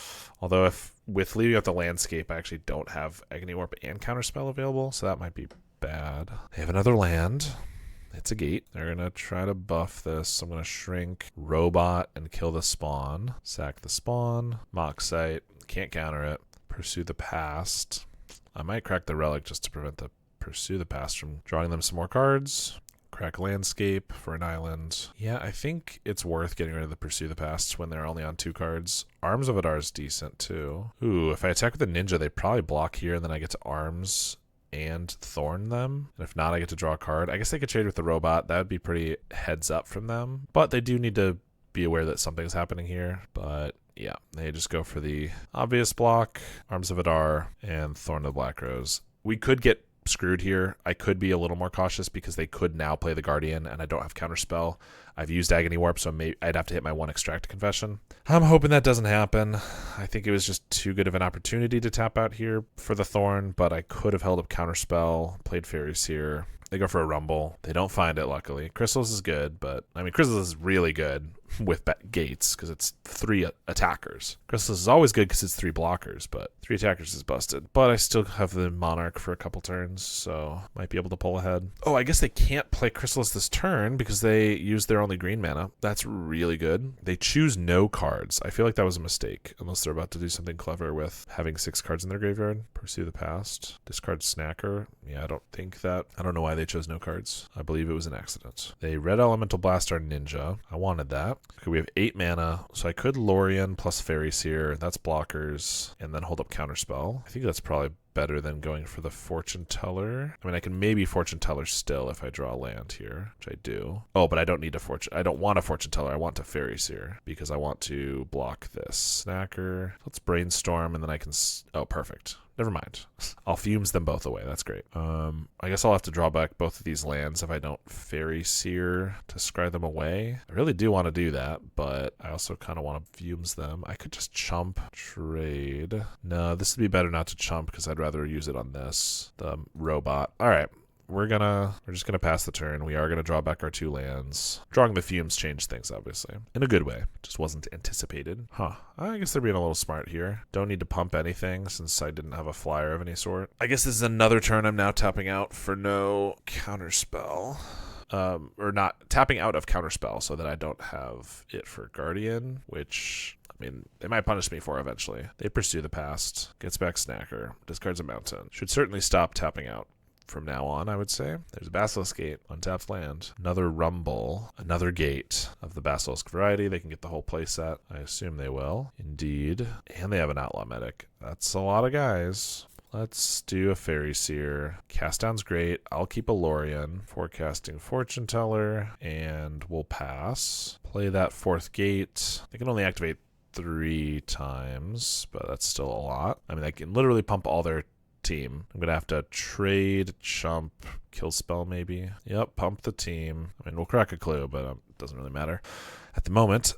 Although if with leaving out the landscape, I actually don't have Agony Warp and Counterspell available, so that might be bad. They have another land. It's a gate. They're going to try to buff this. I'm going to shrink, robot, and kill the Spawn. Sack the Spawn. Moxite. Can't counter it. Pursue the Past. I might crack the Relic just to prevent the Pursue the Past from drawing them some more cards. Crack Landscape for an island. Yeah, I think it's worth getting rid of the Pursue the Past when they're only on 2 cards. Arms of Adar is decent too. Ooh, if I attack with the Ninja, they probably block here, and then I get to Arms and Thorn them. And if not, I get to draw a card. I guess they could trade with the robot. That would be pretty heads up from them. But they do need to be aware that something's happening here. But yeah, they just go for the obvious block, Arms of Adar, and Thorn of the Black Rose. We could get screwed here. I could be a little more cautious because they could now play the Guardian, and I don't have Counterspell. I've used Agony Warp, so maybe I'd have to hit my 1 Extract Confession. I'm hoping that doesn't happen. I think it was just too good of an opportunity to tap out here for the Thorn, but I could have held up Counterspell, played Fairies here. They go for a Rumble. They don't find it, luckily. Chrysalis is good, but I mean, Chrysalis is really good with gates because it's 3 attackers. Chrysalis is always good because it's 3 blockers, but 3 attackers is busted. But I still have the Monarch for a couple turns, so might be able to pull ahead. Oh, I guess they can't play Chrysalis this turn because they use their only green mana. That's really good. They choose no cards. I feel like that was a mistake, unless they're about to do something clever with having 6 cards in their graveyard. Pursue the Past. Discard Snacker. Yeah, I don't think that. I don't know why they chose no cards. I believe it was an accident. They Red Elemental Blast our Ninja. I wanted that. Okay, we have 8 mana, so I could Lorien plus Fairies here. That's blockers, and then hold up Counterspell. I think that's probably better than going for the Fortune Teller. I mean, I can maybe Fortune Teller still if I draw a land here, which I do. Oh, but I don't need a Fortune. I don't want a Fortune Teller. I want a Fairies here because I want to block this Snacker. Let's Brainstorm, and then I can... Oh, perfect. Never mind. I'll Fumes them both away. That's great. I guess I'll have to draw back both of these lands if I don't Fairy Seer to scry them away. I really do want to do that, but I also kind of want to Fumes them. I could just chump, trade. No, this would be better not to chump because I'd rather use it on this, the robot. All right. We're just gonna pass the turn. We are gonna draw back our 2 lands. Drawing the Fumes changed things, obviously. In a good way. Just wasn't anticipated. Huh. I guess they're being a little smart here. Don't need to pump anything since I didn't have a flyer of any sort. I guess this is another turn I'm now tapping out for no Counterspell. Or not tapping out of Counterspell so that I don't have it for Guardian, which... I mean, they might punish me for eventually. They Pursue the Past. Gets back Snacker. Discards a Mountain. Should certainly stop tapping out from now on, I would say. There's a Basilisk Gate, untapped land. Another Rumble, another Gate of the Basilisk variety. They can get the whole playset. I assume they will. Indeed. And they have an Outlaw Medic. That's a lot of guys. Let's do a Fairy Seer. Cast down's great. I'll keep a Lorien. Forecasting Fortune Teller, and we'll pass. Play that 4th Gate. They can only activate 3 times, but that's still a lot. I mean, they can literally pump all their team. I'm gonna have to trade, chump, kill spell maybe. Yep, pump the team. I mean, we'll crack a clue, but it doesn't really matter at the moment.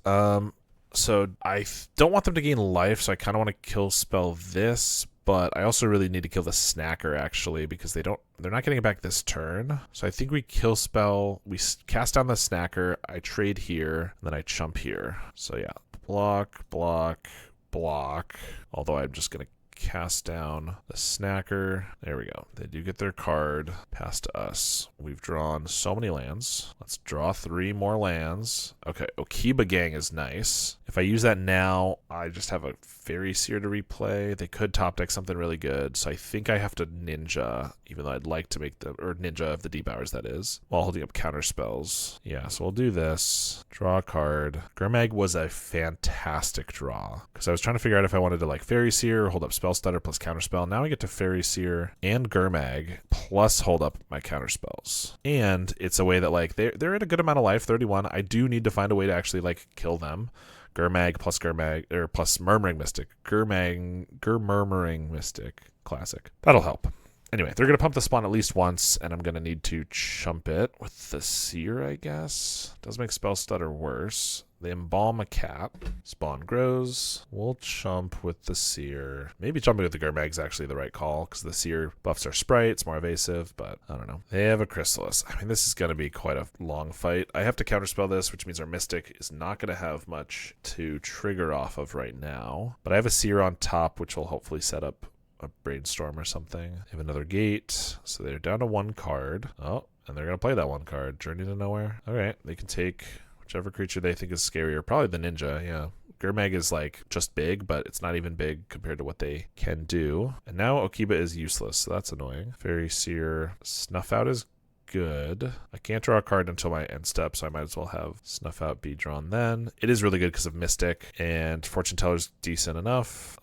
So I don't want them to gain life, so I kind of want to kill spell this. But I also really need to kill the Snacker, actually, because they're not getting it back this turn. So I think we kill spell, we cast down the Snacker, I trade here, and then I chump here. So yeah, block, block, block. Although I'm just going to cast down the Snacker. There we go. They do get their card. Pass to us. We've drawn so many lands. Let's draw 3 more lands. Okay, Okiba Gang is nice. If I use that now, I just have a Fairy Seer to replay. They could top deck something really good, so I think I have to Ninja, even though I'd like to make or Ninja of the Deep Hours, that is, while holding up counter spells. Yeah, so we'll do this. Draw a card. Gurmag was a fantastic draw, because I was trying to figure out if I wanted to like Fairy Seer or hold up Spell Stutter plus Counterspell. Now I get to Fairy Seer and Gurmag plus hold up my counterspells. And it's a way that like they're at a good amount of life, 31. I do need to find a way to actually like kill them. Gurmag plus Murmuring Mystic. Murmuring Mystic. Classic. That'll help. Anyway, they're going to pump the spawn at least once, and I'm going to need to chump it with the Seer, I guess. Does make Spell Stutter worse. They embalm a cat. Spawn grows. We'll chump with the Seer. Maybe chumping with the Gurmag is actually the right call, because the Seer buffs our sprite. It's more evasive, but I don't know. They have a Chrysalis. I mean, this is going to be quite a long fight. I have to counterspell this, which means our Mystic is not going to have much to trigger off of right now. But I have a Seer on top, which will hopefully set up a Brainstorm or something. They have another Gate, so they're down to 1 card. Oh, and they're going to play that 1 card. Journey to Nowhere. All right, they can take whichever creature they think is scarier. Probably the Ninja, yeah. Gurmag is like just big, but it's not even big compared to what they can do. And now Okiba is useless, so that's annoying. Fairy Seer. Snuff Out is good. I can't draw a card until my end step, so I might as well have Snuff Out be drawn then. It is really good because of Mystic, and Fortune Teller's decent enough.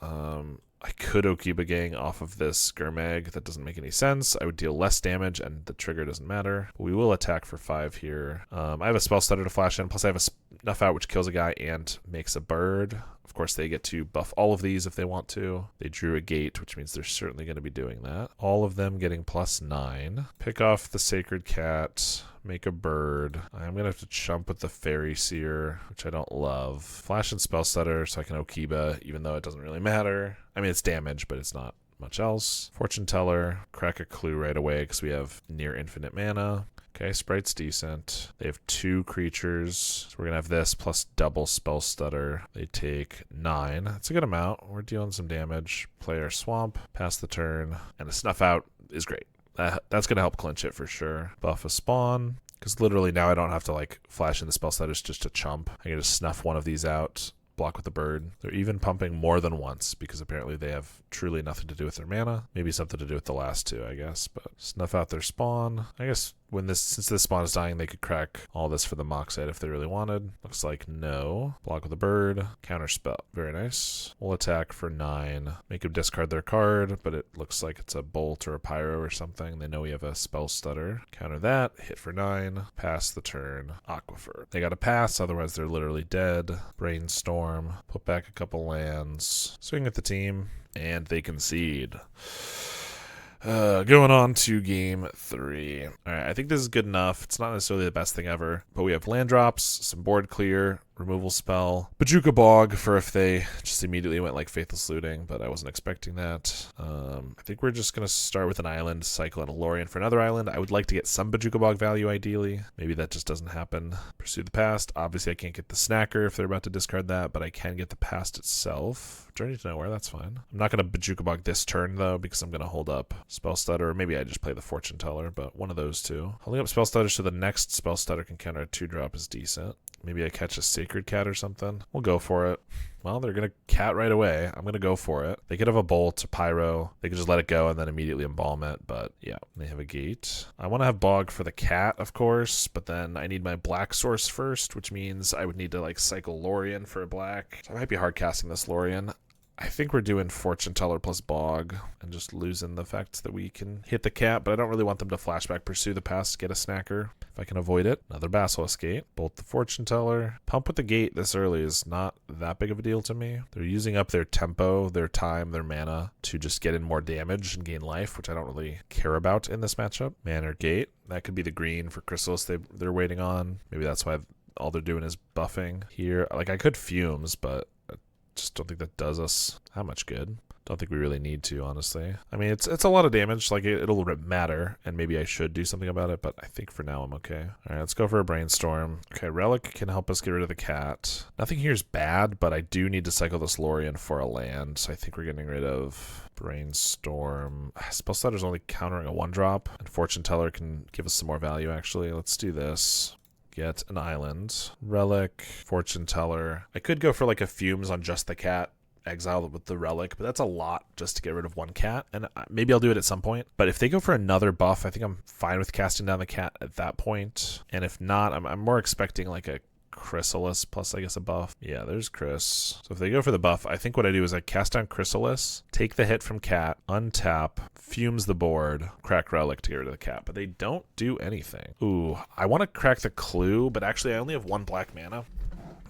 I could Okiba Gang off of this Gurmag. That doesn't make any sense. I would deal less damage, and the trigger doesn't matter. We will attack for 5 here. I have a Spell Stutter to flash in, plus I have a Snuff Out, which kills a guy and makes a bird. Of course, they get to buff all of these if they want to. They drew a Gate, which means they're certainly going to be doing that. All of them getting +9. Pick off the Sacred Cat. Make a bird. I'm going to have to chump with the Fairy Seer, which I don't love. Flash and Spell Stutter so I can Okiba, even though it doesn't really matter. I mean, it's damage, but it's not much else. Fortune Teller. Crack a clue right away because we have near infinite mana. Okay, Sprite's decent. They have 2 creatures. So we're going to have this plus double Spell Stutter. They take 9. That's a good amount. We're dealing some damage. Play our Swamp. Pass the turn. And a Snuff Out is great. That's going to help clinch it for sure. Buff a spawn. Because literally now I don't have to like flash in the Spell Stutters just to chump. I can just snuff one of these out. Block with the bird. They're even pumping more than once because apparently they have truly nothing to do with their mana. Maybe something to do with the last 2, I guess. But snuff out their spawn. I guess since this spawn is dying, they could crack all this for the Moxite if they really wanted. Looks like no. Block with a bird. Counter spell. Very nice. We'll attack for 9. Make them discard their card, but it looks like it's a bolt or a pyro or something. They know we have a Spell Stutter. Counter that. Hit for 9. Pass the turn. Aquifer. They got to pass, otherwise they're literally dead. Brainstorm. Put back a couple lands. Swing at the team. And they concede. Going on to game 3. All right, I think this is good enough. It's not necessarily the best thing ever, but we have land drops, some board clear, removal spell, Bajuka Bog for if they just immediately went like Faithless Looting, but I wasn't expecting that. I think we're just going to start with an island, cycle and a Lorien for another island. I would like to get some Bajuka Bog value ideally. Maybe that just doesn't happen. Pursue the Past. Obviously I can't get the Snacker if they're about to discard that, but I can get the Past itself. Journey to Nowhere, that's fine. I'm not going to Bajuka Bog this turn though, because I'm going to hold up Spell Stutter, or maybe I just play the Fortune Teller, but one of those two. Holding up Spell Stutter so the next Spell Stutter can counter a 2-drop is decent. Maybe I catch a Sacred Cat or something. We'll go for it. Well, they're going to cat right away. I'm going to go for it. They could have a Bolt, a Pyro. They could just let it go and then immediately embalm it. But yeah, they have a gate. I want to have Bog for the cat, of course. But then I need my black source first, which means I would need to like cycle Lorien for a black. So I might be hard casting this Lorien. I think we're doing Fortune Teller plus Bog and just losing the fact that we can hit the cat, but I don't really want them to flashback pursue the past to get a snacker if I can avoid it. Another Basilisk Gate. Bolt the Fortune Teller. Pump with the gate this early is not that big of a deal to me. They're using up their tempo, their time, their mana to just get in more damage and gain life, which I don't really care about in this matchup. Manor Gate. That could be the green for Chrysalis they're waiting on. Maybe that's why all they're doing is buffing here. Like I could Fumes, but just don't think that does us how much good. Don't think we really need to, honestly. I mean, it's a lot of damage. Like, it'll matter, and maybe I should do something about it, but I think for now I'm okay. All right, let's go for a Brainstorm. Okay, Relic can help us get rid of the cat. Nothing here is bad, but I do need to cycle this Lorien for a land, so I think we're getting rid of Brainstorm. Spellslatter's only countering a 1-drop, and Fortune Teller can give us some more value, actually. Let's do this. Get an island. Relic, Fortune Teller. I could go for like a Fumes on just the cat, exile with the Relic, but that's a lot just to get rid of one cat, and maybe I'll do it at some point. But if they go for another buff, I think I'm fine with casting down the cat at that point. And if not, I'm more expecting like a Chrysalis plus, I guess, a buff. Yeah, there's Chris. So if they go for the buff, I think what I do is I cast down Chrysalis, take the hit from cat, untap, Fumes the board, crack Relic to get rid of the cat, but they don't do anything. Ooh, I want to crack the Clue, but actually I only have 1 black mana,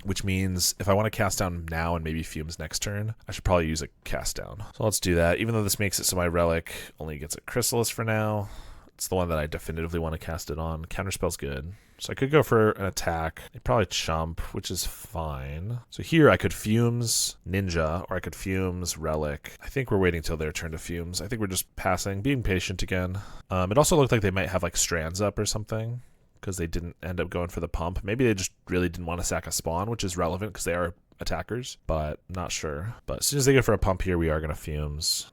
which means if I want to cast down now and maybe Fumes next turn, I should probably use a cast down. So let's do that, even though this makes it so my Relic only gets a Chrysalis for now. It's the one that I definitively want to cast it on. Counterspell's good. So I could go for an attack. They'd probably chump, which is fine. So here I could Fumes Ninja, or I could Fumes Relic. I think we're waiting till their turn to Fumes. I think we're just passing, being patient again. It also looked like they might have like Strands up or something, because they didn't end up going for the pump. Maybe they just really didn't want to sack a spawn, which is relevant because they are attackers, but not sure. But as soon as they go for a pump here, we are going to Fumes.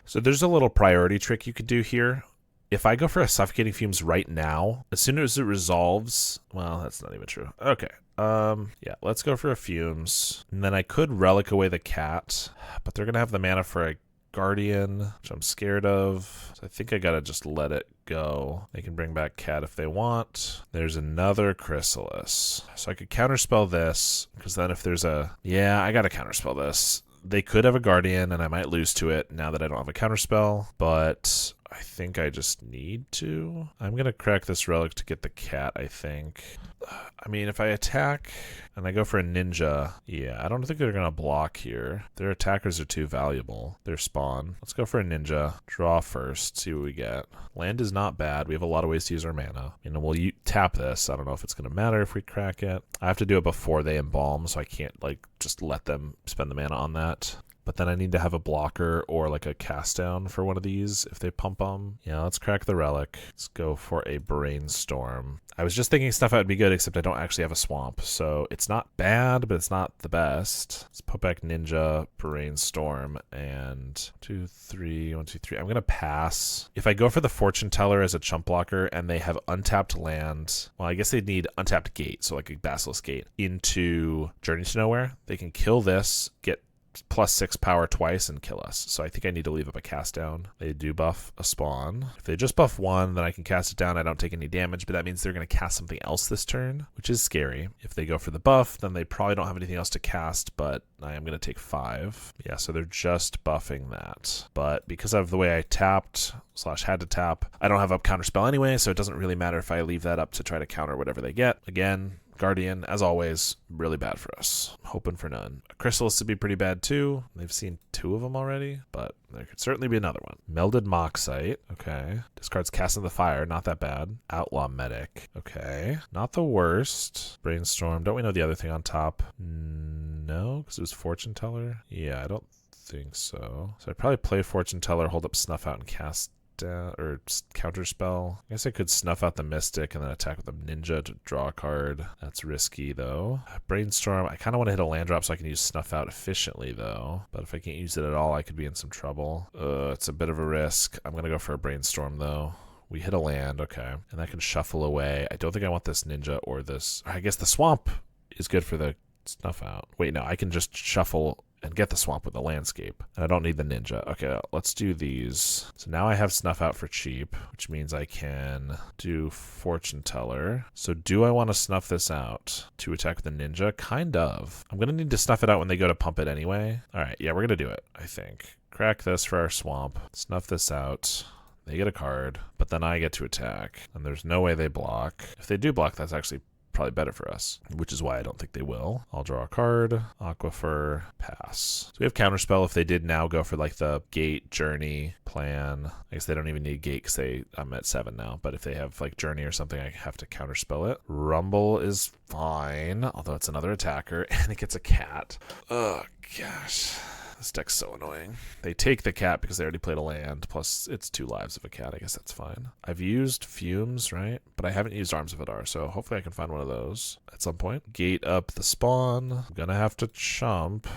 So there's a little priority trick you could do here. If I go for a Suffocating Fumes right now, as soon as it resolves, well, that's not even true. Okay. Yeah, let's go for a Fumes. And then I could Relic away the cat, but they're going to have the mana for a Guardian, which I'm scared of. So I think I got to just let it go. They can bring back cat if they want. There's another Chrysalis. So I could counterspell this, because then if there's a... Yeah, I got to counterspell this. They could have a Guardian, and I might lose to it now that I don't have a counterspell, but I think I just need to. I'm going to crack this Relic to get the cat, I think. I mean, if I attack and I go for a Ninja, yeah, I don't think they're going to block here. Their attackers are too valuable. Their spawn. Let's go for a Ninja. Draw first, see what we get. Land is not bad. We have a lot of ways to use our mana. You know, we'll tap this. I don't know if it's going to matter if we crack it. I have to do it before they embalm, so I can't, like, just let them spend the mana on that. But then I need to have a blocker or like a cast down for one of these if they pump them. Yeah, let's crack the Relic. Let's go for a Brainstorm. I was just thinking Snuff Out would be good, except I don't actually have a Swamp. So it's not bad, but it's not the best. Let's put back Ninja, Brainstorm, and 2, 3, 1, 2, 3. I'm going to pass. If I go for the Fortune Teller as a chump blocker and they have untapped land, well, I guess they'd need untapped gate, so like a Basilisk Gate, into Journey to Nowhere. They can kill this, get +6 power twice and kill us. So I think I need to leave up a cast down. They do buff a spawn. If they just buff one, then I can cast it down. I don't take any damage, but that means they're going to cast something else this turn, which is scary. If they go for the buff, then they probably don't have anything else to cast, but I am going to take 5. Yeah, so they're just buffing that. But because of the way I tapped / had to tap, I don't have up counterspell anyway, so it doesn't really matter if I leave that up to try to counter whatever they get. Again, Guardian, as always, really bad for us. Hoping for none. A Chrysalis would be pretty bad too. They've seen 2 of them already, but there could certainly be another one. Melded Moxite. Okay. Discards Cast of the Fire. Not that bad. Outlaw Medic. Okay. Not the worst. Brainstorm. Don't we know the other thing on top? No, because it was Fortune Teller. Yeah, I don't think so. So I'd probably play Fortune Teller, hold up Snuff Out, and cast or counterspell. I guess I could Snuff Out the Mystic and then attack with a Ninja to draw a card. That's risky though. Brainstorm, I kind of want to hit a land drop so I can use Snuff Out efficiently though. But if I can't use it at all, I could be in some trouble. It's a bit of a risk. I'm going to go for a Brainstorm though. We hit a land, okay. And that can shuffle away. I don't think I want this Ninja or this. I guess the Swamp is good for the snuff out. Wait, no, I can just shuffle and get the swamp with the landscape. And I don't need the ninja. Okay, let's do these. So now I have snuff out for cheap, which means I can do fortune teller. So do I want to snuff this out to attack the ninja? Kind of. I'm going to need to snuff it out when they go to pump it anyway. All right, yeah, we're going to do it, I think. Crack this for our swamp. Snuff this out. They get a card, but then I get to attack. And there's no way they block. If they do block, that's actually probably better for us, which is why I don't think they will. I'll draw a card, Aquifer, pass. So we have Counterspell if they did now go for like the Gate, Journey, Plan. I guess they don't even need Gate because I'm at 7 now, but if they have like Journey or something, I have to Counterspell it. Rumble is fine, although it's another attacker, and it gets a cat. Oh, gosh. This deck's so annoying. They take the cat because they already played a land, plus it's 2 lives of a cat. I guess that's fine. I've used Fumes, right? But I haven't used Arms of Adar, so hopefully I can find one of those at some point. Gate up the spawn. I'm gonna have to chump.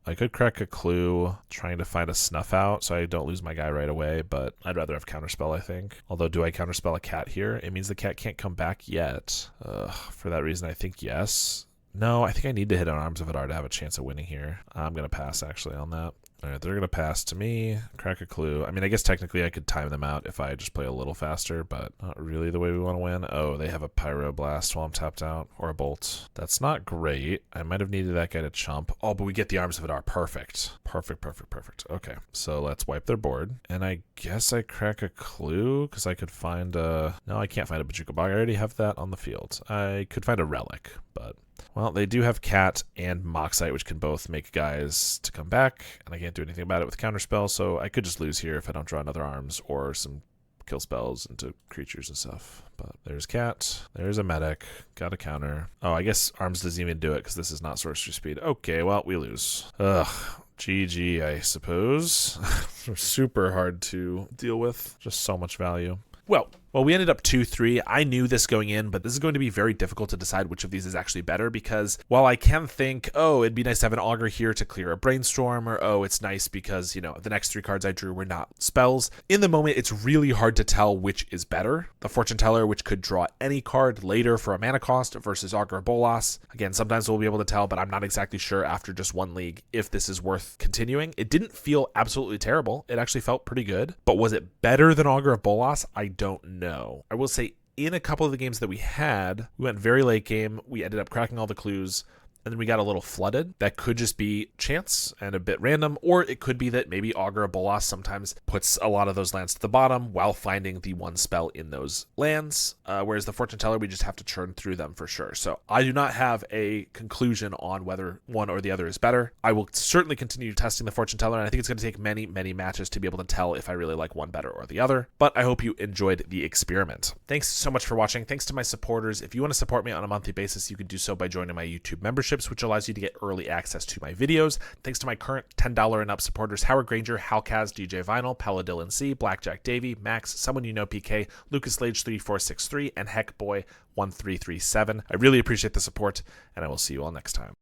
I could crack a clue trying to find a snuff out so I don't lose my guy right away, but I'd rather have Counterspell, I think. Although, do I Counterspell a cat here? It means the cat can't come back yet. For that reason, I think yes. No, I think I need to hit on Arms of Adar to have a chance of winning here. I'm going to pass, actually, on that. All right, they're going to pass to me, crack a clue. I mean, I guess technically I could time them out if I just play a little faster, but not really the way we want to win. Oh, they have a Pyroblast while I'm tapped out, or a Bolt. That's not great. I might have needed that guy to chump. Oh, but we get the Arms of Adar. Perfect. Perfect, perfect, perfect. Okay, so let's wipe their board. And I guess I crack a clue, because I could find a... No, I can't find a Bojuka Bog. I already have that on the field. I could find a Relic, but... Well, they do have Cat and Moxite, which can both make guys to come back, and I can't do anything about it with Counterspell, so I could just lose here if I don't draw another Arms or some kill spells into creatures and stuff. But there's Cat, there's a Medic, got a counter. Oh, I guess Arms doesn't even do it because this is not sorcery speed. Okay, well, we lose. Ugh. GG, I suppose. Super hard to deal with. Just so much value. Well, we ended up 2-3. I knew this going in, but this is going to be very difficult to decide which of these is actually better because while I can think, oh, it'd be nice to have an Augur here to clear a Brainstorm, or oh, it's nice because, you know, the next 3 cards I drew were not spells. In the moment, it's really hard to tell which is better. The Fortune Teller, which could draw any card later for a mana cost, versus Augur Bolas. Again, sometimes we'll be able to tell, but I'm not exactly sure after just 1 league if this is worth continuing. It didn't feel absolutely terrible. It actually felt pretty good. But was it better than Augur of Bolas? I don't know. I will say in a couple of the games that we had, we went very late game. We ended up cracking all the clues. And then we got a little flooded. That could just be chance and a bit random, or it could be that maybe Augur of Bolas sometimes puts a lot of those lands to the bottom while finding the 1 spell in those lands, whereas the Fortune Teller, we just have to churn through them for sure. So I do not have a conclusion on whether one or the other is better. I will certainly continue testing the Fortune Teller, and I think it's going to take many, many matches to be able to tell if I really like one better or the other, but I hope you enjoyed the experiment. Thanks so much for watching. Thanks to my supporters. If you want to support me on a monthly basis, you can do so by joining my YouTube membership, which allows you to get early access to my videos. Thanks to my current $10 and up supporters, Howard Granger, Halcaz, DJ Vinyl, Paladil C, Blackjack Davey, Max, Someone You Know PK, Lucas Lage 3463, and Heckboy 1337. I really appreciate the support, and I will see you all next time.